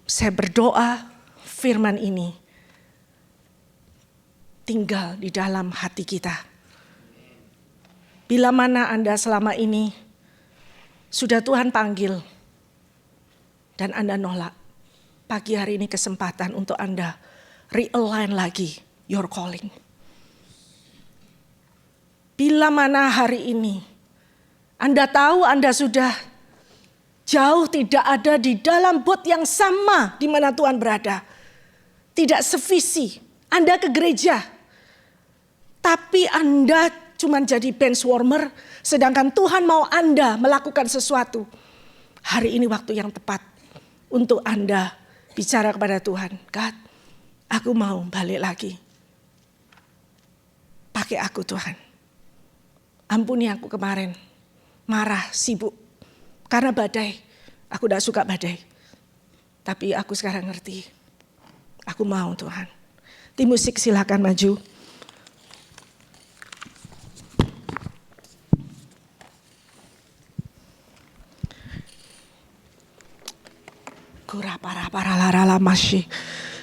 Speaker 7: saya berdoa firman ini tinggal di dalam hati kita. Bila mana Anda selama ini sudah Tuhan panggil dan Anda nolak, pagi hari ini kesempatan untuk Anda realign lagi your calling. Bila mana hari ini Anda tahu Anda sudah jauh tidak ada di dalam boat yang sama di mana Tuhan berada. Tidak sevisi. Anda ke gereja. Tapi Anda cuma jadi bench warmer. Sedangkan Tuhan mau Anda melakukan sesuatu. Hari ini waktu yang tepat untuk Anda bicara kepada Tuhan. God, aku mau balik lagi. Pakai aku Tuhan. Ampuni aku kemarin. Marah, sibuk. Karena badai, aku tidak suka badai. Tapi aku sekarang ngerti, aku mau Tuhan. Tim musik silakan maju.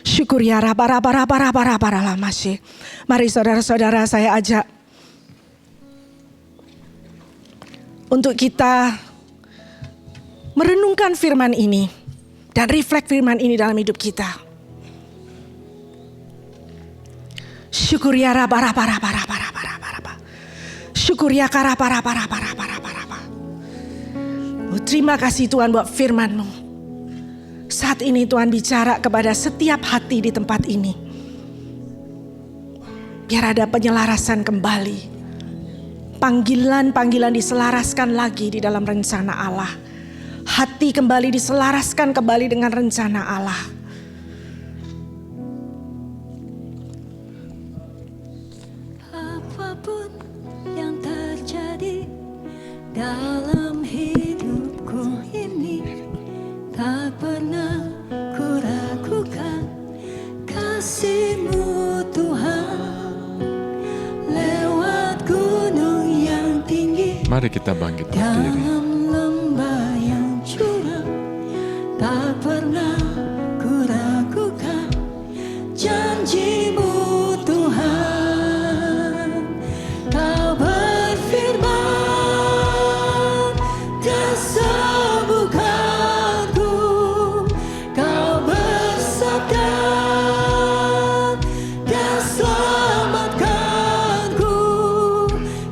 Speaker 7: Syukur ya para masih. Mari saudara-saudara saya ajak untuk kita merenungkan firman ini dan refleks firman ini dalam hidup kita. Syukur ya para. Syukur ya para. Oh, terima kasih Tuhan buat firman-Mu. Saat ini Tuhan bicara kepada setiap hati di tempat ini. Biar ada penyelarasan kembali. Panggilan-panggilan diselaraskan lagi di dalam rencana Allah. Hati kembali diselaraskan kembali dengan rencana Allah.
Speaker 2: Apapun yang terjadi dalam hidupku ini, tak pernah ku ragukan kasih-Mu Tuhan. Lewat gunung yang tinggi,
Speaker 8: Mari kita bangkit berdiri.
Speaker 2: tak pernah ku ragukan janji-Mu Tuhan. Kau berfirman dan sembuhkanku. Kau bersabda dan selamatkanku.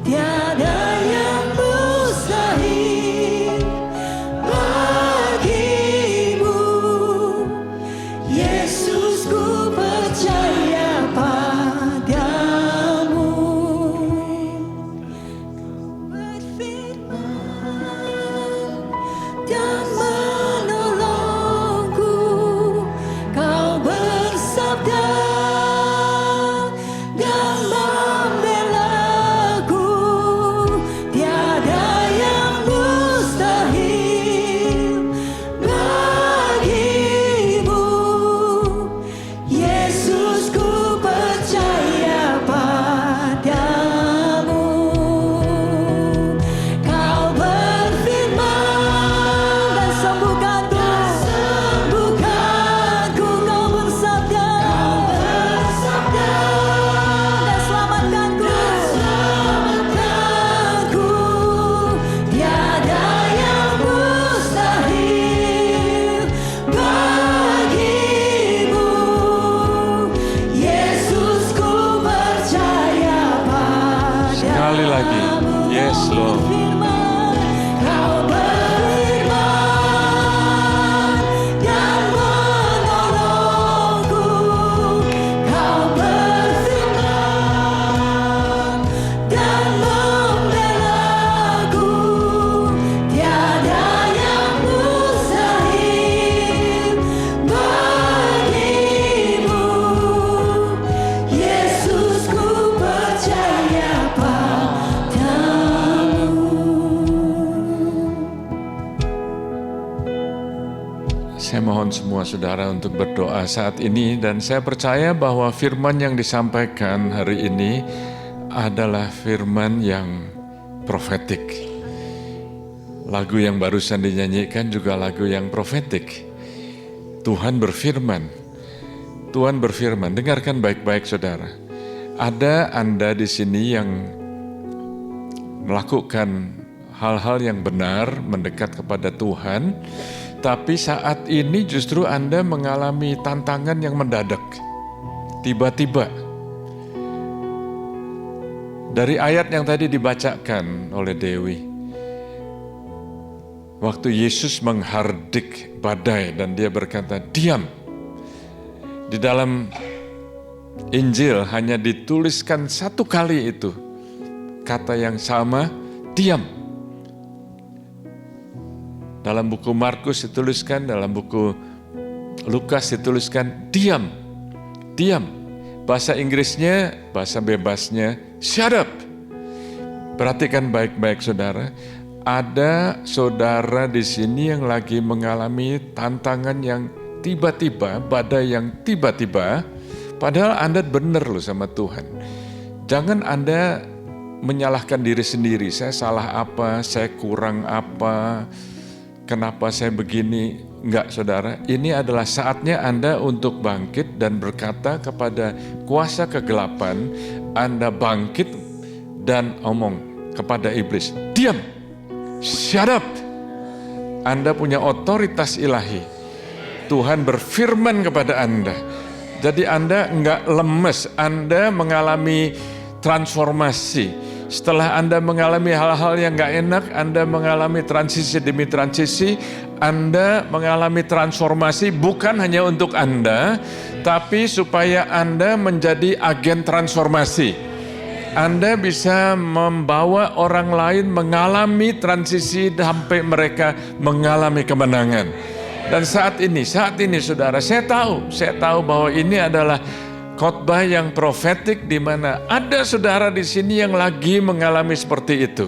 Speaker 2: Tiada yang mustahil
Speaker 8: Yes, Lord.
Speaker 2: Kau berfirman dan menolongku. Kau berfirman dan membelaku. Tiada yang mustahil bagimu. Yesus, ku percaya padamu.
Speaker 8: Saya mohon semua saudara untuk berdoa saat ini, dan saya percaya bahwa firman yang disampaikan hari ini adalah firman yang profetik. Lagu yang barusan dinyanyikan juga lagu yang profetik. Tuhan berfirman. Tuhan berfirman. Dengarkan baik-baik saudara. Ada Anda di sini yang melakukan hal-hal yang benar, mendekat kepada Tuhan, tapi saat ini justru Anda mengalami tantangan yang mendadak. Tiba-tiba. Dari ayat yang tadi dibacakan oleh Dewi, waktu Yesus menghardik badai dan dia berkata, diam. Di dalam Injil hanya dituliskan satu kali itu, kata yang sama, diam. Dalam buku Markus dituliskan, dalam buku Lukas dituliskan, diam. Diam. Bahasa Inggrisnya, bahasa bebasnya, shut up. Perhatikan baik-baik saudara. Ada saudara di sini yang lagi mengalami tantangan yang tiba-tiba, badai yang tiba-tiba, padahal Anda benar loh sama Tuhan. Jangan Anda menyalahkan diri sendiri, saya salah apa, saya kurang apa, kenapa saya begini. Enggak saudara, ini adalah saatnya Anda untuk bangkit dan berkata kepada kuasa kegelapan, Anda bangkit dan omong kepada iblis, diam, shut up. Anda punya otoritas ilahi. Tuhan berfirman kepada Anda. Jadi Anda enggak lemes, Anda mengalami transformasi. Setelah Anda mengalami hal-hal yang gak enak, Anda mengalami transisi demi transisi, Anda mengalami transformasi bukan hanya untuk Anda, tapi supaya Anda menjadi agen transformasi. Anda bisa membawa orang lain mengalami transisi sampai mereka mengalami kemenangan. Dan saat ini saudara, saya tahu bahwa ini adalah khotbah yang profetik di mana ada saudara di sini yang lagi mengalami seperti itu.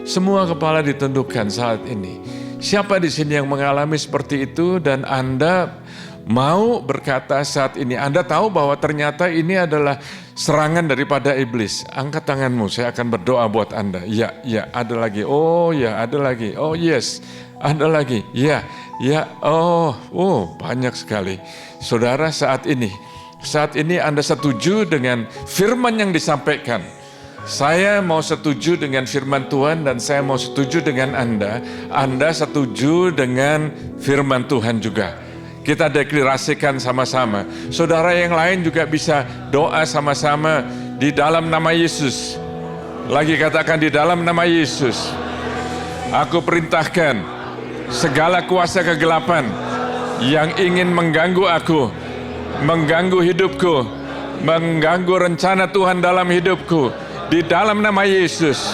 Speaker 8: Semua kepala ditundukkan saat ini. Siapa di sini yang mengalami seperti itu dan Anda mau berkata saat ini, Anda tahu bahwa ternyata ini adalah serangan daripada iblis. Angkat tanganmu, saya akan berdoa buat Anda. Ya, ada lagi. Oh, ya, ada lagi. Oh, yes. Ada lagi. Ya. Oh, banyak sekali. Saudara, saat ini Anda setuju dengan firman yang disampaikan. Saya mau setuju dengan firman Tuhan dan saya mau setuju dengan Anda. Anda setuju dengan firman Tuhan juga. Kita deklarasikan sama-sama. Saudara yang lain juga bisa doa sama-sama di dalam nama Yesus. Lagi katakan, di dalam nama Yesus. Aku perintahkan segala kuasa kegelapan yang ingin mengganggu aku, mengganggu hidupku, mengganggu rencana Tuhan dalam hidupku, di dalam nama Yesus.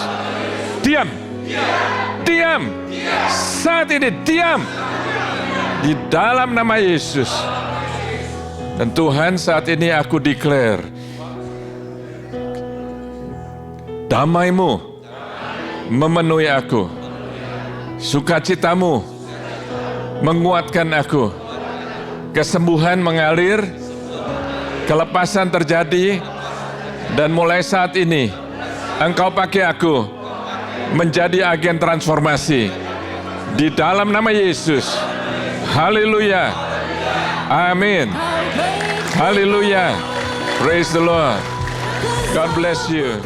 Speaker 8: Diam. Saat ini diam. Di dalam nama Yesus. Dan Tuhan, saat ini aku declare, damai-Mu memenuhi aku, sukacitamu menguatkan aku, kesembuhan mengalir, kelepasan terjadi, dan mulai saat ini Engkau pakai aku menjadi agen transformasi di dalam nama Yesus. Haleluya. Amin. Haleluya. Praise the Lord. God bless you.